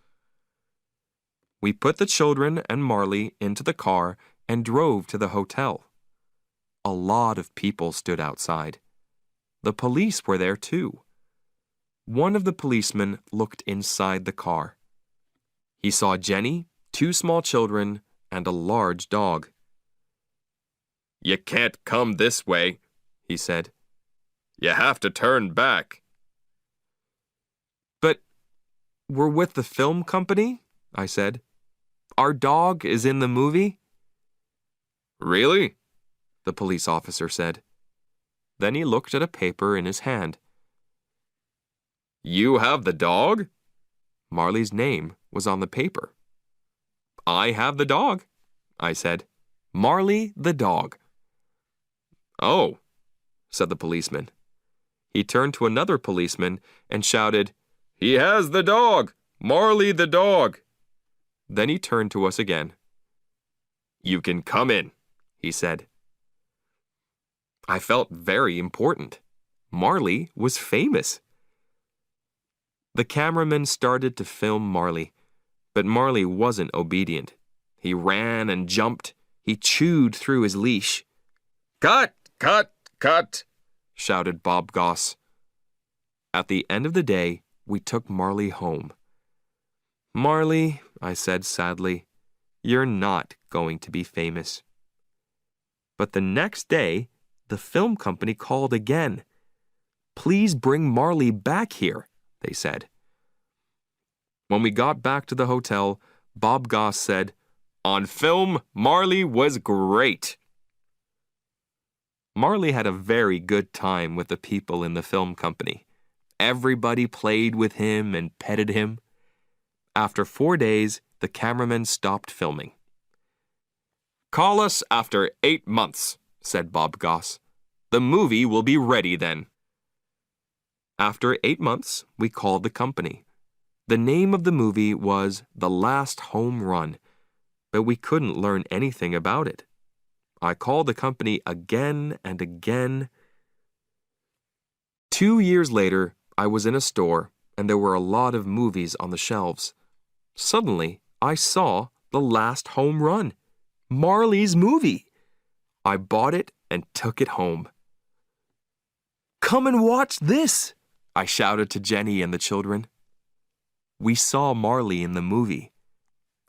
We put the children and Marley into the car and drove to the hotel. A lot of people stood outside. The police were there too. One of the policemen looked inside the car. He saw Jenny, 2 small children, and a large dog. "You can't come this way," he said. "You have to turn back." "But we're with the film company," I said. "Our dog is in the movie." "Really?" the police officer said. Then he looked at a paper in his hand. "You have the dog?" Marley's name was on the paper. "I have the dog," I said. "Marley the dog." "Oh," said the policeman. He turned to another policeman and shouted, "He has the dog! Marley the dog!" Then he turned to us again. "You can come in," he said. I felt very important. Marley was famous. The cameraman started to film Marley, but Marley wasn't obedient. He ran and jumped. He chewed through his leash. "Cut! Cut! Cut!" shouted Bob Goss. At the end of the day, we took Marley home. "Marley," I said sadly, "you're not going to be famous." But the next day, the film company called again. "Please bring Marley back here," they said. When we got back to the hotel, Bob Goss said, "On film, Marley was great." Marley had a very good time with the people in the film company. Everybody played with him and petted him. After 4 days, the cameraman stopped filming. "Call us after 8 months, said Bob Goss. "The movie will be ready then." After 8 months, we called the company. The name of the movie was The Last Home Run, but we couldn't learn anything about it. I called the company again and again. 2 years later, I was in a store, and there were a lot of movies on the shelves. Suddenly, I saw The Last Home Run, Marley's movie. I bought it and took it home. "Come and watch this," I shouted to Jenny and the children. We saw Marley in the movie.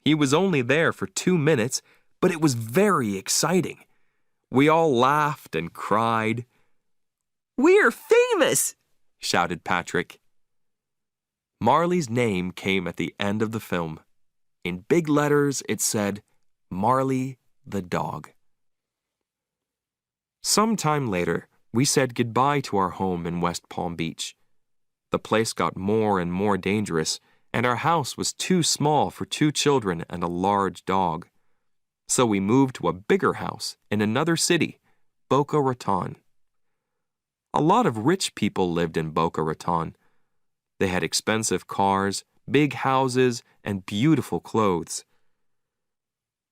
He was only there for 2 minutes, but it was very exciting. We all laughed and cried. "We're famous!" shouted Patrick. Marley's name came at the end of the film. In big letters, it said, "Marley the dog." Some time later, we said goodbye to our home in West Palm Beach. The place got more and more dangerous, and our house was too small for 2 children and a large dog. So we moved to a bigger house in another city, Boca Raton. A lot of rich people lived in Boca Raton. They had expensive cars, big houses, and beautiful clothes.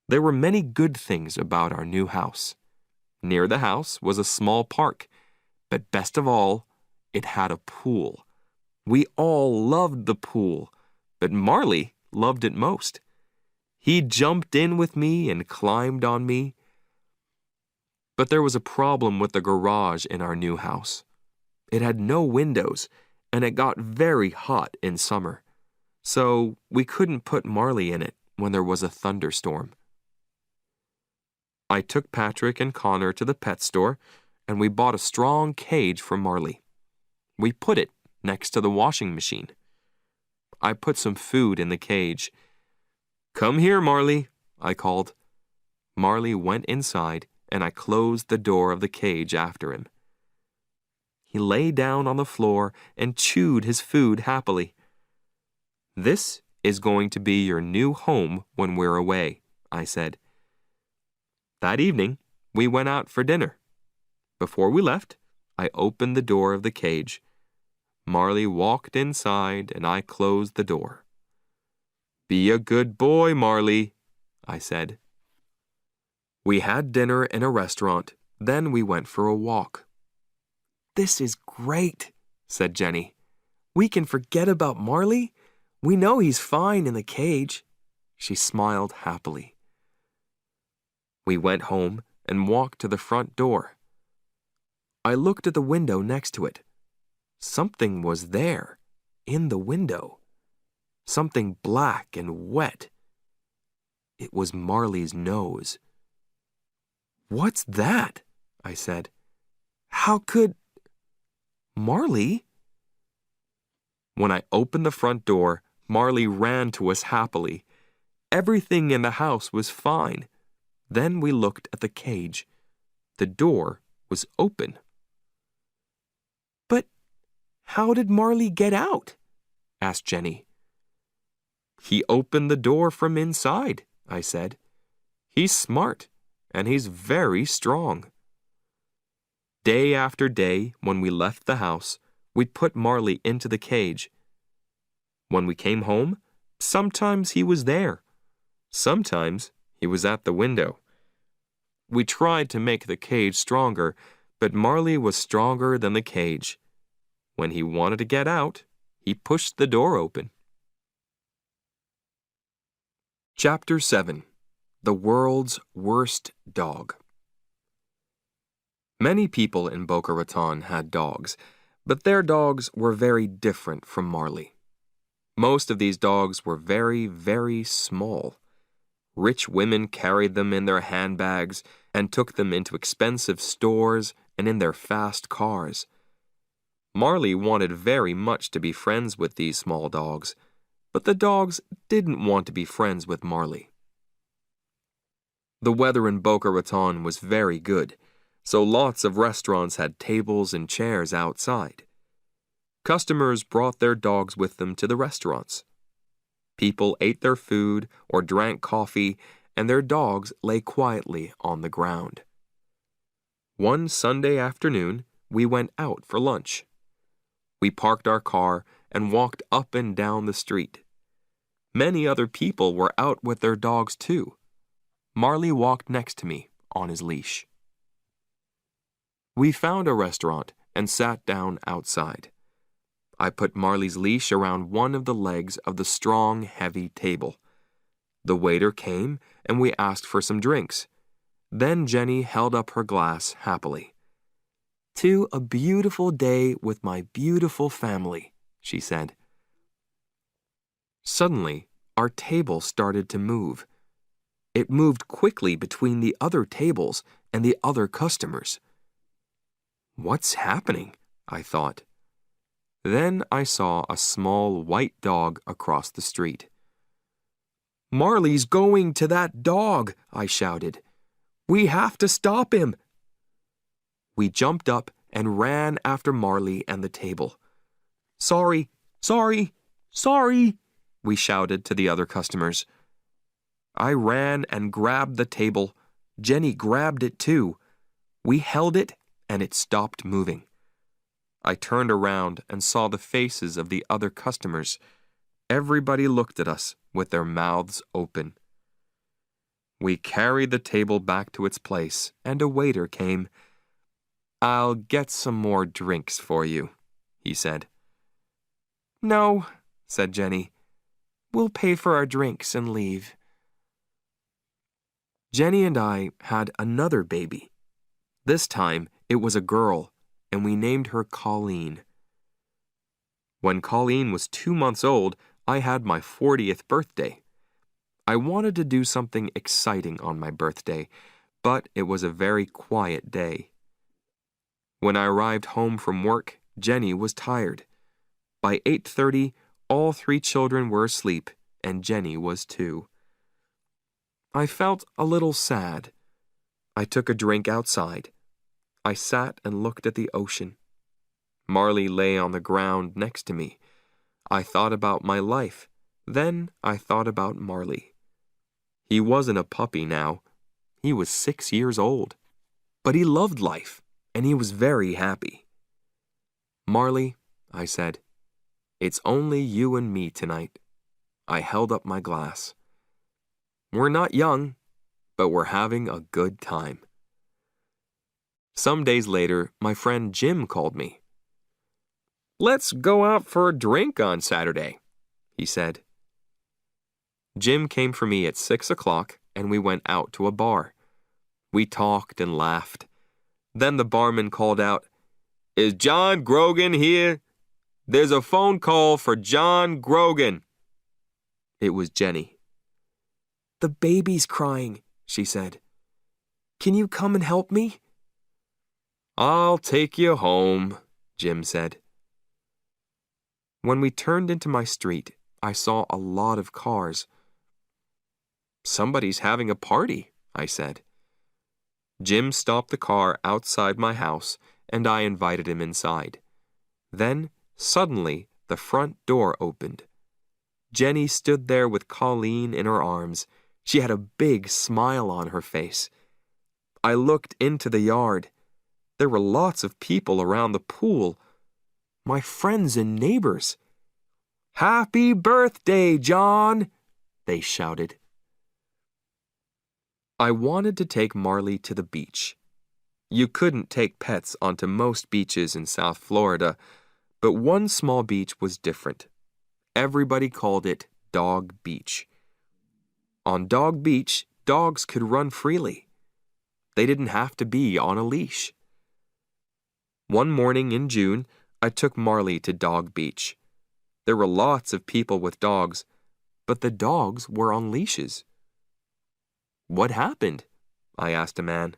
There were many good things about our new house. Near the house was a small park, but best of all, it had a pool. We all loved the pool, but Marley loved it most. He jumped in with me and climbed on me. But there was a problem with the garage in our new house. It had no windows, and it got very hot in summer. So we couldn't put Marley in it when there was a thunderstorm. I took Patrick and Connor to the pet store, and we bought a strong cage for Marley. We put it next to the washing machine. I put some food in the cage. "Come here, Marley," I called. Marley went inside, and I closed the door of the cage after him. He lay down on the floor and chewed his food happily. "This is going to be your new home when we're away," I said. That evening, we went out for dinner. Before we left, I opened the door of the cage. Marley walked inside, and I closed the door. "Be a good boy, Marley," I said. We had dinner in a restaurant, then we went for a walk. "This is great," said Jenny. "We can forget about Marley. We know he's fine in the cage." She smiled happily. We went home and walked to the front door. I looked at the window next to it. Something was there, in the window. Something black and wet. It was Marley's nose. "What's that?" I said. "How could... Marley?" When I opened the front door, Marley ran to us happily. Everything in the house was fine. Then we looked at the cage. The door was open. "But how did Marley get out?" asked Jenny. "He opened the door from inside," I said. "He's smart, and he's very strong." Day after day, when we left the house, we'd put Marley into the cage. When we came home, sometimes he was there. Sometimes he was at the window. We tried to make the cage stronger, but Marley was stronger than the cage. When he wanted to get out, he pushed the door open. Chapter 7. The world's worst dog. Many people in Boca Raton had dogs, but their dogs were very different from Marley. Most of these dogs were very, very small. Rich women carried them in their handbags and took them into expensive stores and in their fast cars. Marley wanted very much to be friends with these small dogs, but the dogs didn't want to be friends with Marley. The weather in Boca Raton was very good, so lots of restaurants had tables and chairs outside. Customers brought their dogs with them to the restaurants. People ate their food or drank coffee, and their dogs lay quietly on the ground. One Sunday afternoon, we went out for lunch. We parked our car and walked up and down the street. Many other people were out with their dogs too. Marley walked next to me on his leash. We found a restaurant and sat down outside. I put Marley's leash around one of the legs of the strong, heavy table. The waiter came and we asked for some drinks. Then Jenny held up her glass happily. "To a beautiful day with my beautiful family," she said. Suddenly, our table started to move. It moved quickly between the other tables and the other customers. "What's happening?" I thought. Then I saw a small white dog across the street. "Marley's going to that dog," I shouted. "We have to stop him." We jumped up and ran after Marley and the table. "Sorry, sorry, sorry," we shouted to the other customers. I ran and grabbed the table. Jenny grabbed it too. We held it and it stopped moving. I turned around and saw the faces of the other customers. Everybody looked at us with their mouths open. We carried the table back to its place and a waiter came. "I'll get some more drinks for you," he said. "No," said Jenny. "We'll pay for our drinks and leave." Jenny and I had another baby. This time it was a girl, and we named her Colleen. When Colleen was 2 months old, I had my 40th birthday. I wanted to do something exciting on my birthday, but it was a very quiet day. When I arrived home from work, Jenny was tired. By 8:30, all 3 children were asleep, and Jenny was too. I felt a little sad. I took a drink outside. I sat and looked at the ocean. Marley lay on the ground next to me. I thought about my life. Then I thought about Marley. He wasn't a puppy now. He was 6 years old. But he loved life, and he was very happy. "Marley," I said, "it's only you and me tonight." I held up my glass. "We're not young, but we're having a good time." Some days later, my friend Jim called me. "Let's go out for a drink on Saturday," he said. Jim came for me at 6 o'clock, and we went out to a bar. We talked and laughed. Then the barman called out, "Is John Grogan here? There's a phone call for John Grogan." It was Jenny. "The baby's crying," she said. "Can you come and help me?" "I'll take you home," Jim said. When we turned into my street, I saw a lot of cars. "Somebody's having a party," I said. Jim stopped the car outside my house, and I invited him inside. Then, suddenly, the front door opened. Jenny stood there with Colleen in her arms. She had a big smile on her face. I looked into the yard. There were lots of people around the pool. My friends and neighbors. "Happy birthday, John!" they shouted. I wanted to take Marley to the beach. You couldn't take pets onto most beaches in South Florida, but one small beach was different. Everybody called it Dog Beach. On Dog Beach, dogs could run freely. They didn't have to be on a leash. One morning in June, I took Marley to Dog Beach. There were lots of people with dogs, but the dogs were on leashes. "What happened?" I asked a man.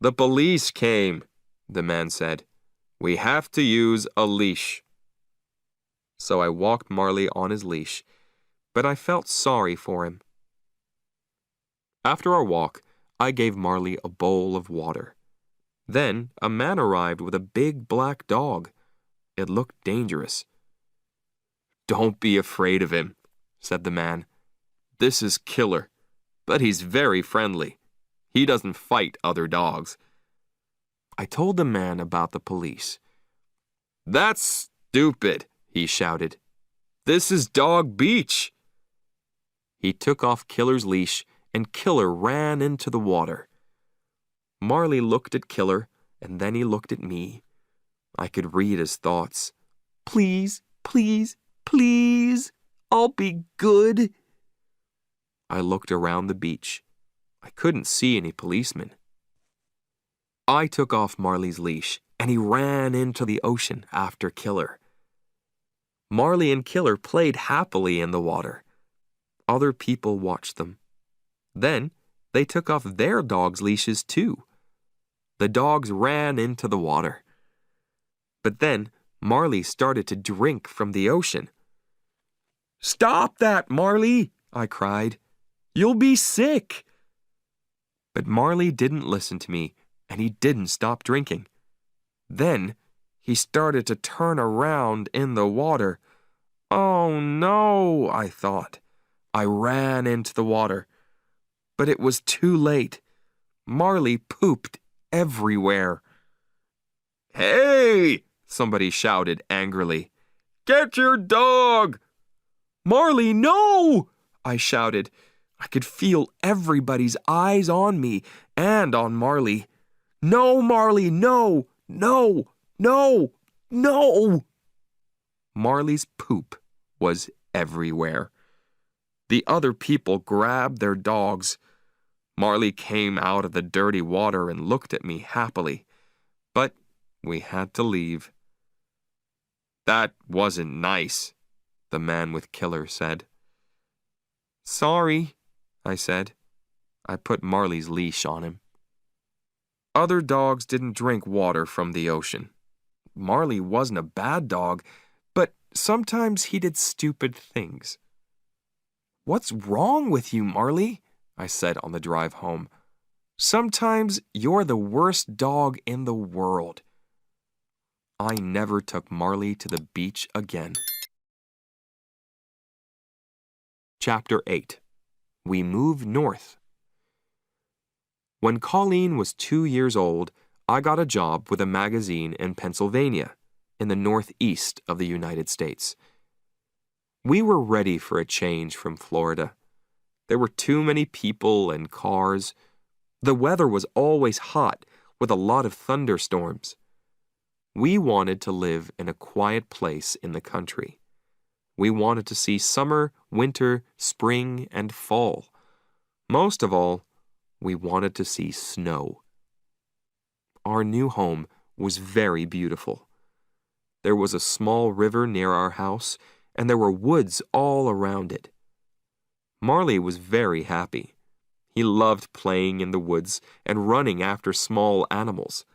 "The police came," the man said. "We have to use a leash." So I walked Marley on his leash, but I felt sorry for him. After our walk, I gave Marley a bowl of water. Then a man arrived with a big black dog. It looked dangerous. "Don't be afraid of him," said the man. "This is Killer, but he's very friendly. He doesn't fight other dogs." I told the man about the police. "That's stupid," he shouted. "This is Dog Beach." He took off Killer's leash, and Killer ran into the water. Marley looked at Killer, and then he looked at me. I could read his thoughts. "Please, please, please, I'll be good." I looked around the beach. I couldn't see any policemen. I took off Marley's leash, and he ran into the ocean after Killer. Marley and Killer played happily in the water. Other people watched them. Then they took off their dogs' leashes too. The dogs ran into the water. But then Marley started to drink from the ocean. "Stop that, Marley!" I cried. "You'll be sick!" But Marley didn't listen to me, and he didn't stop drinking. Then he started to turn around in the water. "Oh no," I thought. I ran into the water. But it was too late. Marley pooped everywhere. "Hey!" somebody shouted angrily. "Get your dog!" "Marley, no!" I shouted. I could feel everybody's eyes on me and on Marley. "No, Marley, no! No! No! No!" Marley's poop was everywhere. The other people grabbed their dogs. Marley came out of the dirty water and looked at me happily. But we had to leave. "That wasn't nice," the man with Killer said. "Sorry," I said. I put Marley's leash on him. Other dogs didn't drink water from the ocean. Marley wasn't a bad dog, but sometimes he did stupid things. "What's wrong with you, Marley?" I said on the drive home. "Sometimes you're the worst dog in the world." I never took Marley to the beach again. Chapter 8. We Moved North. When Colleen was 2 years old, I got a job with a magazine in Pennsylvania, in the northeast of the United States. We were ready for a change from Florida. There were too many people and cars. The weather was always hot, with a lot of thunderstorms. We wanted to live in a quiet place in the country. We wanted to see summer, winter, spring, and fall. Most of all, we wanted to see snow. Our new home was very beautiful. There was a small river near our house, and there were woods all around it. Marley was very happy. He loved playing in the woods and running after small animals.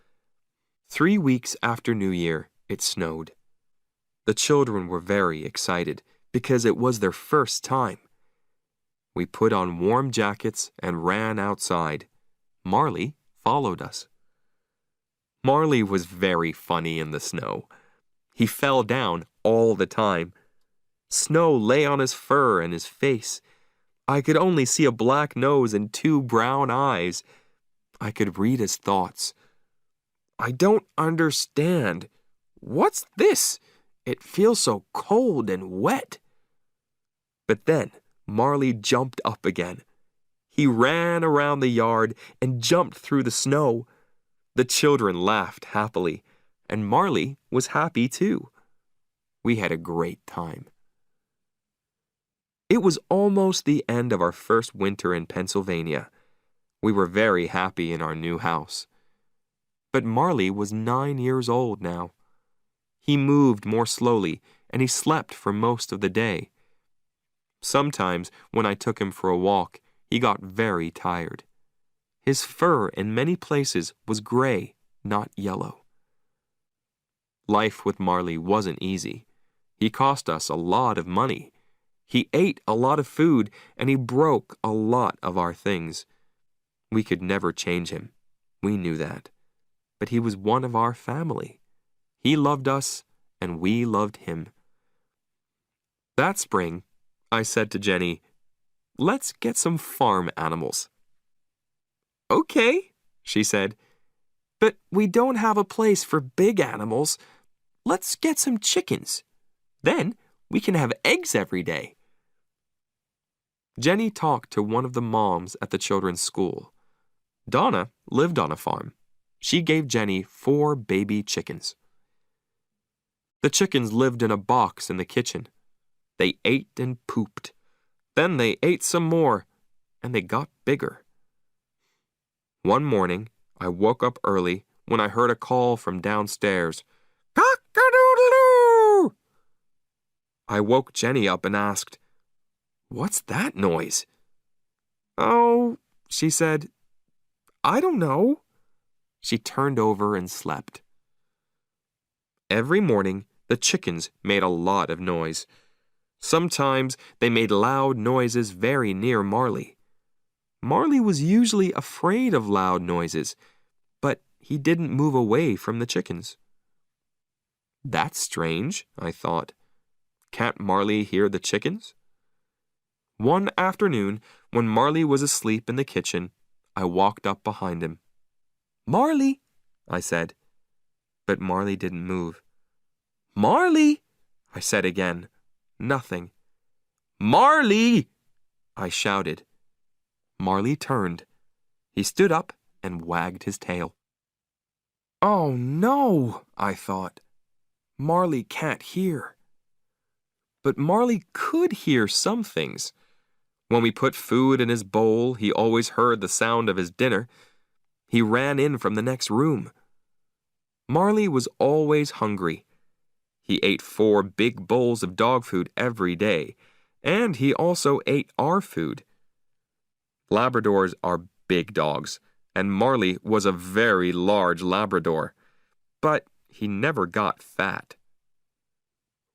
3 weeks after New Year, it snowed. The children were very excited because it was their first time. We put on warm jackets and ran outside. Marley followed us. Marley was very funny in the snow. He fell down all the time. Snow lay on his fur and his face. I could only see a black nose and 2 brown eyes. I could read his thoughts. "I don't understand. What's this? It feels so cold and wet." But then Marley jumped up again. He ran around the yard and jumped through the snow. The children laughed happily, and Marley was happy too. We had a great time. It was almost the end of our first winter in Pennsylvania. We were very happy in our new house. But Marley was 9 years old now. He moved more slowly, and he slept for most of the day. Sometimes, when I took him for a walk, he got very tired. His fur in many places was gray, not yellow. Life with Marley wasn't easy. He cost us a lot of money. He ate a lot of food, and he broke a lot of our things. We could never change him. We knew that. But he was one of our family. He loved us, and we loved him. That spring, I said to Jenny, "Let's get some farm animals." "Okay," she said, "but we don't have a place for big animals. Let's get some chickens. Then we can have eggs every day." Jenny talked to one of the moms at the children's school. Donna lived on a farm. She gave Jenny 4 baby chickens. The chickens lived in a box in the kitchen. They ate and pooped. Then they ate some more, and they got bigger. One morning, I woke up early when I heard a call from downstairs. "Cock-a-doodle-doo!" I woke Jenny up and asked, "What's that noise?" "Oh," she said, "I don't know." She turned over and slept. Every morning, the chickens made a lot of noise. Sometimes they made loud noises very near Marley. Marley was usually afraid of loud noises, but he didn't move away from the chickens. That's strange, I thought. Can't Marley hear the chickens? One afternoon, when Marley was asleep in the kitchen, I walked up behind him. "Marley," I said, but Marley didn't move. "Marley," I said again. Nothing. "Marley!" I shouted. Marley turned. He stood up and wagged his tail. "Oh no," I thought. "Marley can't hear." But Marley could hear some things. When we put food in his bowl, he always heard the sound of his dinner. He ran in from the next room. Marley was always hungry. He ate 4 big bowls of dog food every day, and he also ate our food. Labradors are big dogs, and Marley was a very large Labrador, but he never got fat.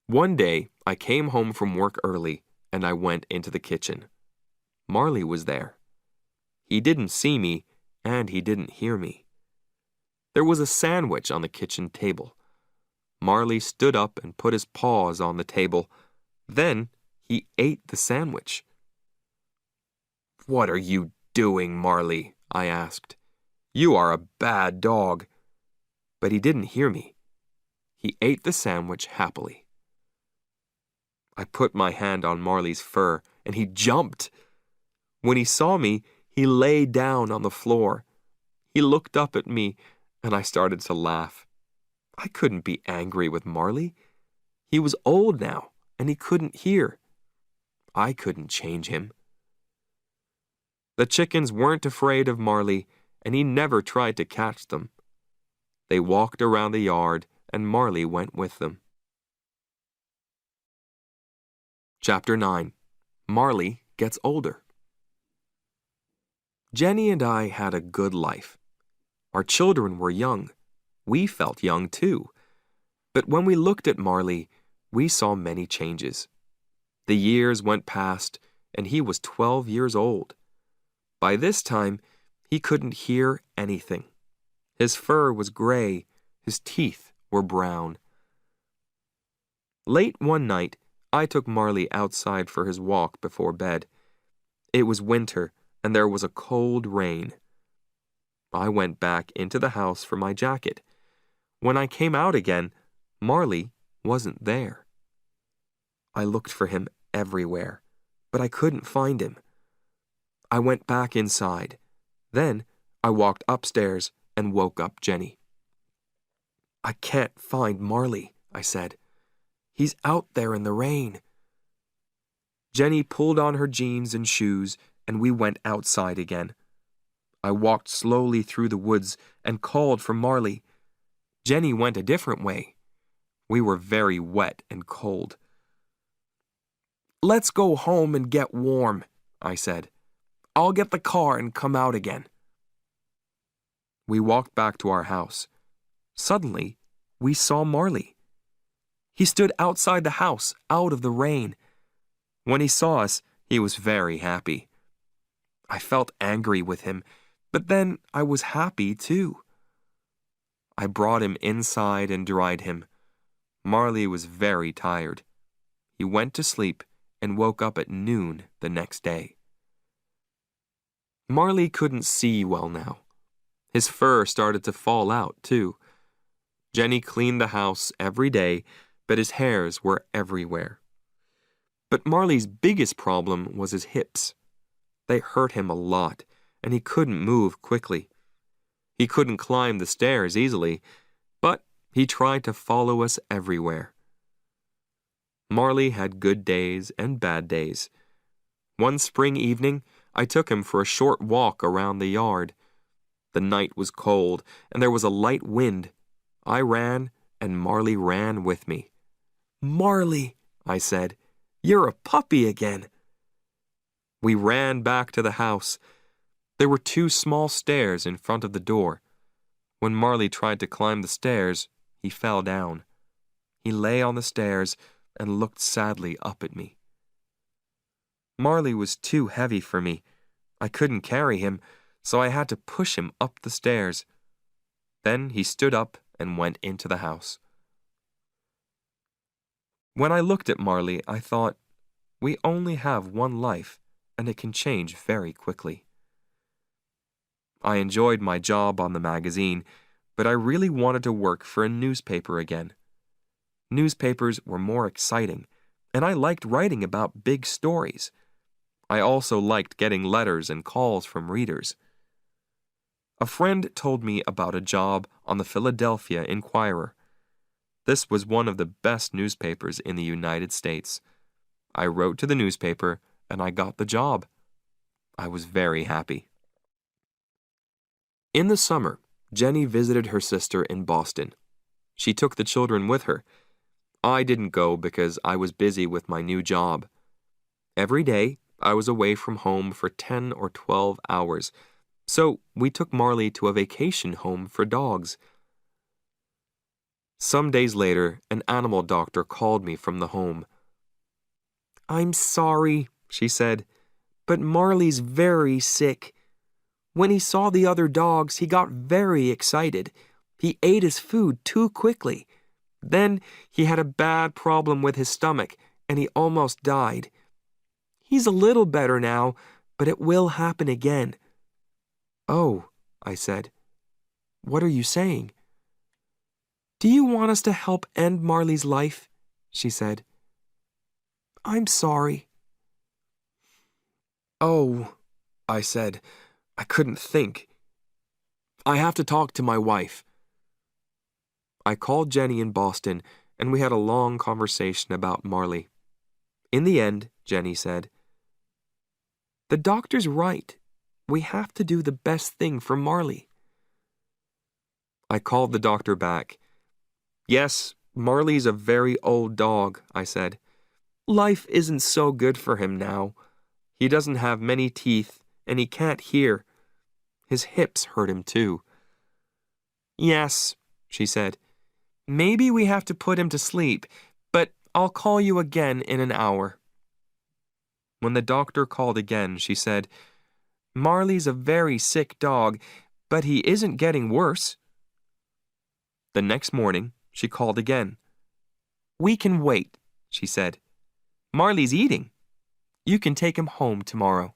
One day, I came home from work early, and I went into the kitchen. Marley was there. He didn't see me, and he didn't hear me. There was a sandwich on the kitchen table. Marley stood up and put his paws on the table. Then he ate the sandwich. "What are you doing, Marley?" I asked. "You are a bad dog." But he didn't hear me. He ate the sandwich happily. I put my hand on Marley's fur, and he jumped. When he saw me, he lay down on the floor. He looked up at me, and I started to laugh. I couldn't be angry with Marley. He was old now, and he couldn't hear. I couldn't change him. The chickens weren't afraid of Marley, and he never tried to catch them. They walked around the yard, and Marley went with them. Chapter 9. Marley Gets Older. Jenny and I had a good life. Our children were young. We felt young too. But when we looked at Marley, we saw many changes. The years went past, and he was 12 years old. By this time, he couldn't hear anything. His fur was gray. His teeth were brown. Late one night, I took Marley outside for his walk before bed. It was winter, and there was a cold rain. I went back into the house for my jacket. When I came out again, Marley wasn't there. I looked for him everywhere, but I couldn't find him. I went back inside. Then I walked upstairs and woke up Jenny. "I can't find Marley," I said. "He's out there in the rain." Jenny pulled on her jeans and shoes, and we went outside again. I walked slowly through the woods and called for Marley. Jenny went a different way. We were very wet and cold. "Let's go home and get warm," I said. "I'll get the car and come out again." We walked back to our house. Suddenly, we saw Marley. He stood outside the house, out of the rain. When he saw us, he was very happy. I felt angry with him, but then I was happy too. I brought him inside and dried him. Marley was very tired. He went to sleep and woke up at noon the next day. Marley couldn't see well now. His fur started to fall out too. Jenny cleaned the house every day, but his hairs were everywhere. But Marley's biggest problem was his hips. They hurt him a lot, and he couldn't move quickly. He couldn't climb the stairs easily, but he tried to follow us everywhere. Marley had good days and bad days. One spring evening, I took him for a short walk around the yard. The night was cold, and there was a light wind. I ran, and Marley ran with me. "Marley," I said, "you're a puppy again." We ran back to the house. There were 2 small stairs in front of the door. When Marley tried to climb the stairs, he fell down. He lay on the stairs and looked sadly up at me. Marley was too heavy for me. I couldn't carry him, so I had to push him up the stairs. Then he stood up and went into the house. When I looked at Marley, I thought, we only have one life, and it can change very quickly. I enjoyed my job on the magazine, but I really wanted to work for a newspaper again. Newspapers were more exciting, and I liked writing about big stories. I also liked getting letters and calls from readers. A friend told me about a job on the Philadelphia Inquirer. This was one of the best newspapers in the United States. I wrote to the newspaper, and I got the job. I was very happy. In the summer, Jenny visited her sister in Boston. She took the children with her. I didn't go because I was busy with my new job. Every day, I was away from home for 10 or 12 hours, so we took Marley to a vacation home for dogs. Some days later, an animal doctor called me from the home. "I'm sorry," she said, "but Marley's very sick. When he saw the other dogs, he got very excited. He ate his food too quickly. Then he had a bad problem with his stomach, and he almost died. He's a little better now, but it will happen again." "Oh," I said. "What are you saying?" "Do you want us to help end Marley's life?" she said. "I'm sorry." "Oh," I said. I couldn't think. "I have to talk to my wife." I called Jenny in Boston, and we had a long conversation about Marley. In the end, Jenny said, "The doctor's right. We have to do the best thing for Marley." I called the doctor back. "Yes, Marley's a very old dog," I said. "Life isn't so good for him now. He doesn't have many teeth, and he can't hear. His hips hurt him too." "Yes," she said. "Maybe we have to put him to sleep, but I'll call you again in an hour." When the doctor called again, she said, "Marley's a very sick dog, but he isn't getting worse." The next morning, she called again. "We can wait," she said. "Marley's eating. You can take him home tomorrow."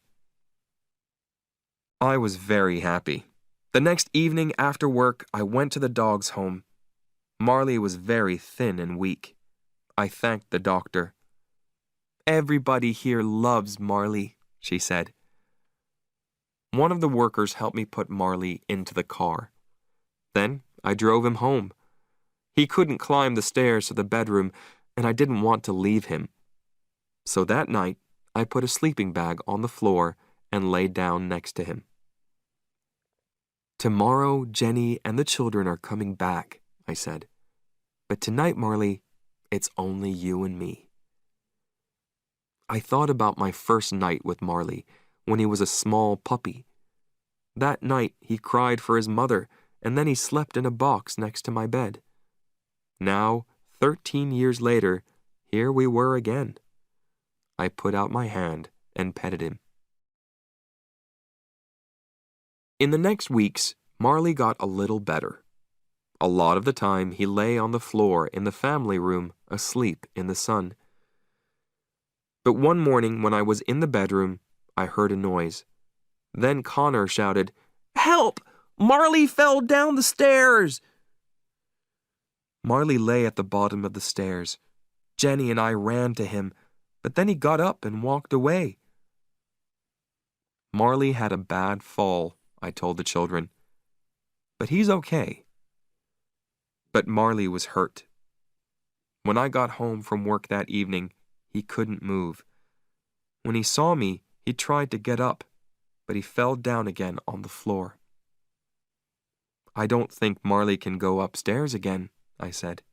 I was very happy. The next evening after work, I went to the dog's home. Marley was very thin and weak. I thanked the doctor. "Everybody here loves Marley," she said. One of the workers helped me put Marley into the car. Then I drove him home. He couldn't climb the stairs to the bedroom, and I didn't want to leave him. So that night, I put a sleeping bag on the floor and lay down next to him. "Tomorrow, Jenny and the children are coming back," I said. "But tonight, Marley, it's only you and me." I thought about my first night with Marley when he was a small puppy. That night, he cried for his mother, and then he slept in a box next to my bed. Now, 13 years later, here we were again. I put out my hand and petted him. In the next weeks, Marley got a little better. A lot of the time, he lay on the floor in the family room, asleep in the sun. But one morning when I was in the bedroom, I heard a noise. Then Connor shouted, "Help! Marley fell down the stairs!" Marley lay at the bottom of the stairs. Jenny and I ran to him, but then he got up and walked away. Marley had a bad fall, I told the children. But he's okay. But Marley was hurt. When I got home from work that evening, he couldn't move. When he saw me, he tried to get up, but he fell down again on the floor. "I don't think Marley can go upstairs again," I said.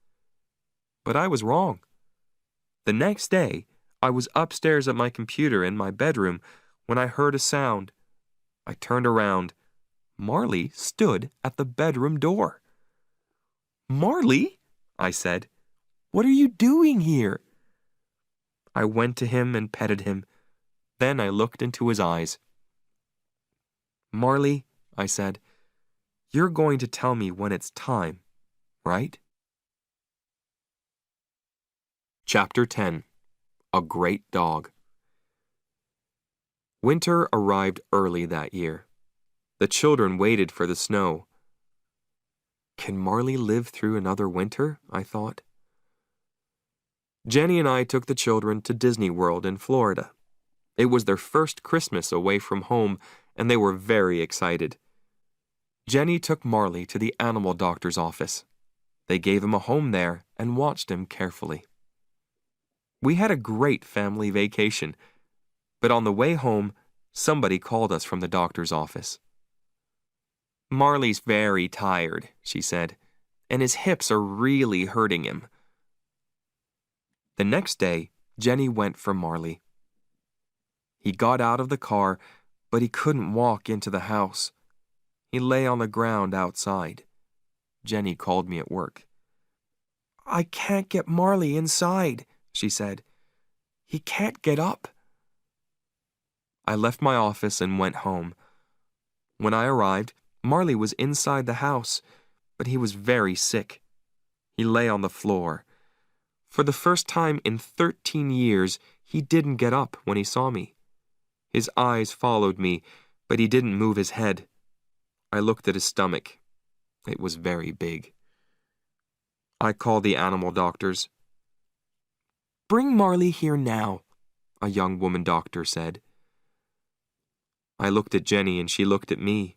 But I was wrong. The next day, I was upstairs at my computer in my bedroom when I heard a sound. I turned around. Marley stood at the bedroom door. "Marley," I said, "what are you doing here?" I went to him and petted him. Then I looked into his eyes. "Marley," I said, "you're going to tell me when it's time, right?" Chapter 10. A Great Dog. Winter arrived early that year. The children waited for the snow. Can Marley live through another winter? I thought. Jenny and I took the children to Disney World in Florida. It was their first Christmas away from home, and they were very excited. Jenny took Marley to the animal doctor's office. They gave him a home there and watched him carefully. We had a great family vacation, but on the way home, somebody called us from the doctor's office. "Marley's very tired," she said, "and his hips are really hurting him." The next day, Jenny went for Marley. He got out of the car, but he couldn't walk into the house. He lay on the ground outside. Jenny called me at work. "I can't get Marley inside," she said. "He can't get up." I left my office and went home. When I arrived, Marley was inside the house, but he was very sick. He lay on the floor. For the first time in 13 years, he didn't get up when he saw me. His eyes followed me, but he didn't move his head. I looked at his stomach. It was very big. I called the animal doctors. "Bring Marley here now," a young woman doctor said. I looked at Jenny and she looked at me.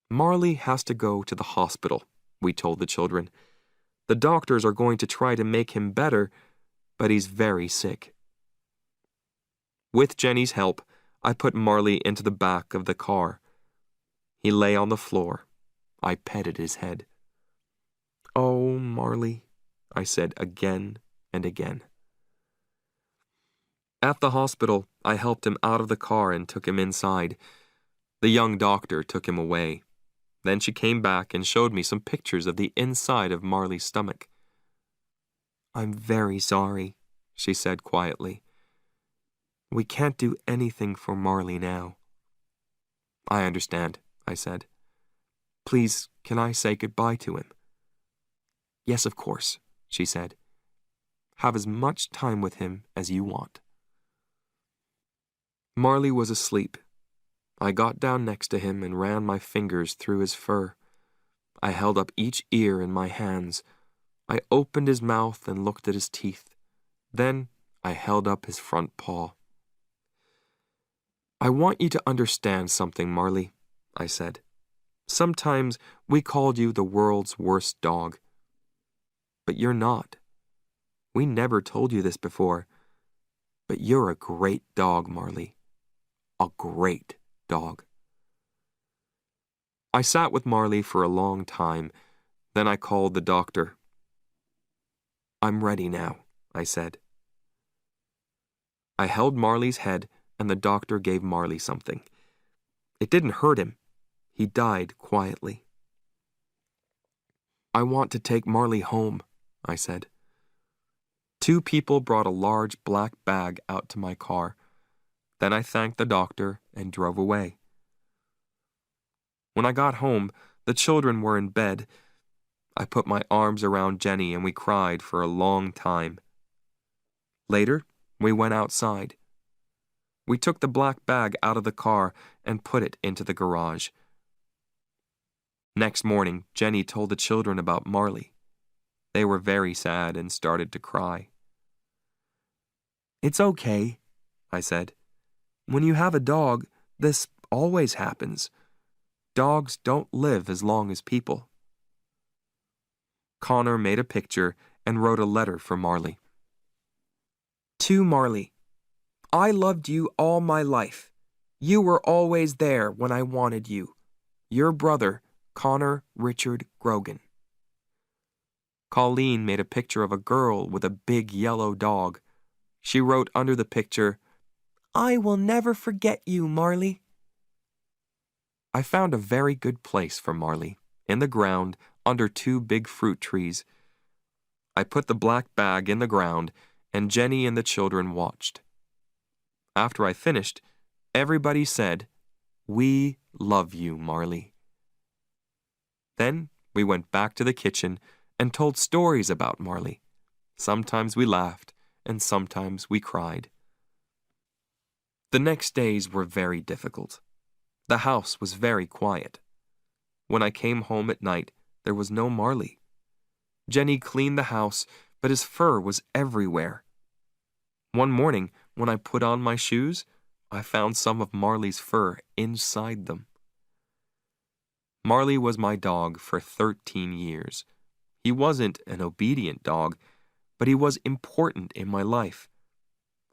"Marley has to go to the hospital," we told the children. "The doctors are going to try to make him better, but he's very sick." With Jenny's help, I put Marley into the back of the car. He lay on the floor. I petted his head. "Oh, Marley," I said again and again. At the hospital, I helped him out of the car and took him inside. The young doctor took him away. Then she came back and showed me some pictures of the inside of Marley's stomach. "I'm very sorry," she said quietly. "We can't do anything for Marley now." "I understand," I said. "Please, can I say goodbye to him?" "Yes, of course," she said. "Have as much time with him as you want." Marley was asleep. I got down next to him and ran my fingers through his fur. I held up each ear in my hands. I opened his mouth and looked at his teeth. Then I held up his front paw. "I want you to understand something, Marley," I said. "Sometimes we called you the world's worst dog. But you're not. We never told you this before. But you're a great dog, Marley. A great dog. I sat with Marley for a long time. Then I called the doctor. I'm ready now, I said. I held Marley's head and the doctor gave Marley something. It didn't hurt him. He died quietly. I want to take Marley home, I said. 2 people brought a large black bag out to my car. Then I thanked the doctor and drove away. When I got home, the children were in bed. I put my arms around Jenny and we cried for a long time. Later, we went outside. We took the black bag out of the car and put it into the garage. Next morning, Jenny told the children about Marley. They were very sad and started to cry. It's okay, I said. When you have a dog, this always happens. Dogs don't live as long as people. Connor made a picture and wrote a letter for Marley. To Marley, I loved you all my life. You were always there when I wanted you. Your brother, Connor Richard Grogan. Colleen made a picture of a girl with a big yellow dog. She wrote under the picture, I will never forget you, Marley. I found a very good place for Marley, in the ground under 2 big fruit trees. I put the black bag in the ground, and Jenny and the children watched. After I finished, everybody said, We love you, Marley. Then we went back to the kitchen and told stories about Marley. Sometimes we laughed, and sometimes we cried. The next days were very difficult. The house was very quiet. When I came home at night, there was no Marley. Jenny cleaned the house, but his fur was everywhere. One morning, when I put on my shoes, I found some of Marley's fur inside them. Marley was my dog for 13 years. He wasn't an obedient dog, but he was important in my life.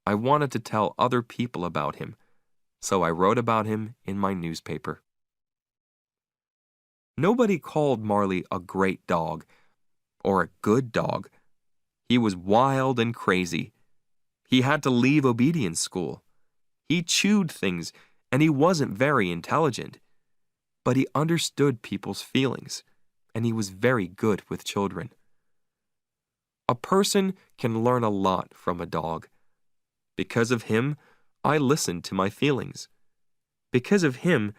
I wanted to tell other people about him, so I wrote about him in my newspaper. Nobody called Marley a great dog, or a good dog. He was wild and crazy. He had to leave obedience school. He chewed things, and he wasn't very intelligent. But he understood people's feelings, and he was very good with children. A person can learn a lot from a dog. Because of him, I listened to my feelings. Because of him,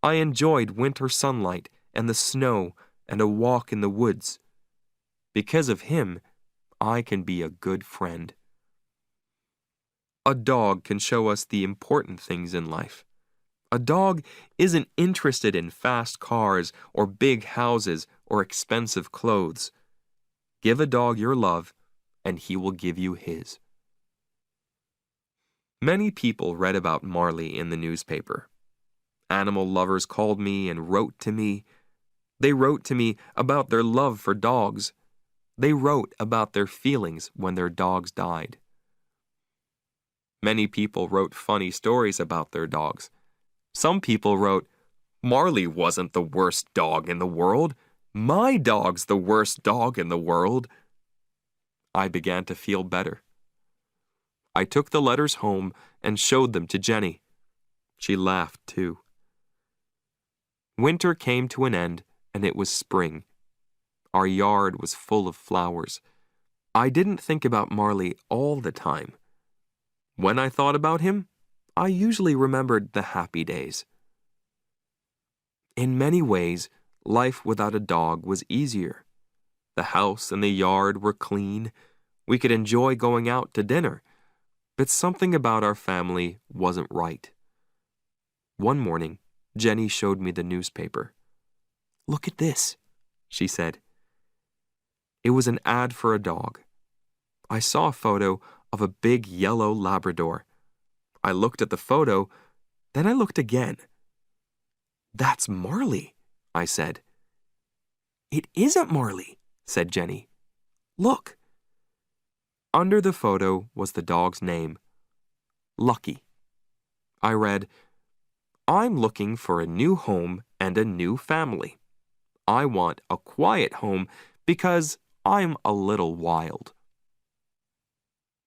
I enjoyed winter sunlight and the snow and a walk in the woods. Because of him, I can be a good friend. A dog can show us the important things in life. A dog isn't interested in fast cars or big houses or expensive clothes. Give a dog your love, and he will give you his. Many people read about Marley in the newspaper. Animal lovers called me and wrote to me. They wrote to me about their love for dogs. They wrote about their feelings when their dogs died. Many people wrote funny stories about their dogs. Some people wrote, Marley wasn't the worst dog in the world. My dog's the worst dog in the world. I began to feel better. I took the letters home and showed them to Jenny. She laughed too. Winter came to an end and it was spring. Our yard was full of flowers. I didn't think about Marley all the time. When I thought about him, I usually remembered the happy days. In many ways, life without a dog was easier. The house and the yard were clean. We could enjoy going out to dinner. But something about our family wasn't right. One morning, Jenny showed me the newspaper. Look at this, she said. It was an ad for a dog. I saw a photo of a big yellow Labrador. I looked at the photo, then I looked again. That's Marley, I said. It isn't Marley, said Jenny. Look. Under the photo was the dog's name, lucky. I read, I'm looking for a new home and a new family. I want a quiet home because I'm a little wild.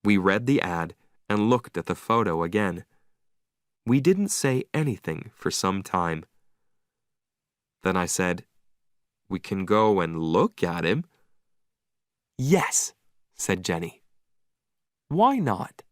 We read the ad and looked at the photo again. We didn't say anything for some time. Then I said, we can go and look at him. Yes, said Jenny. Why not?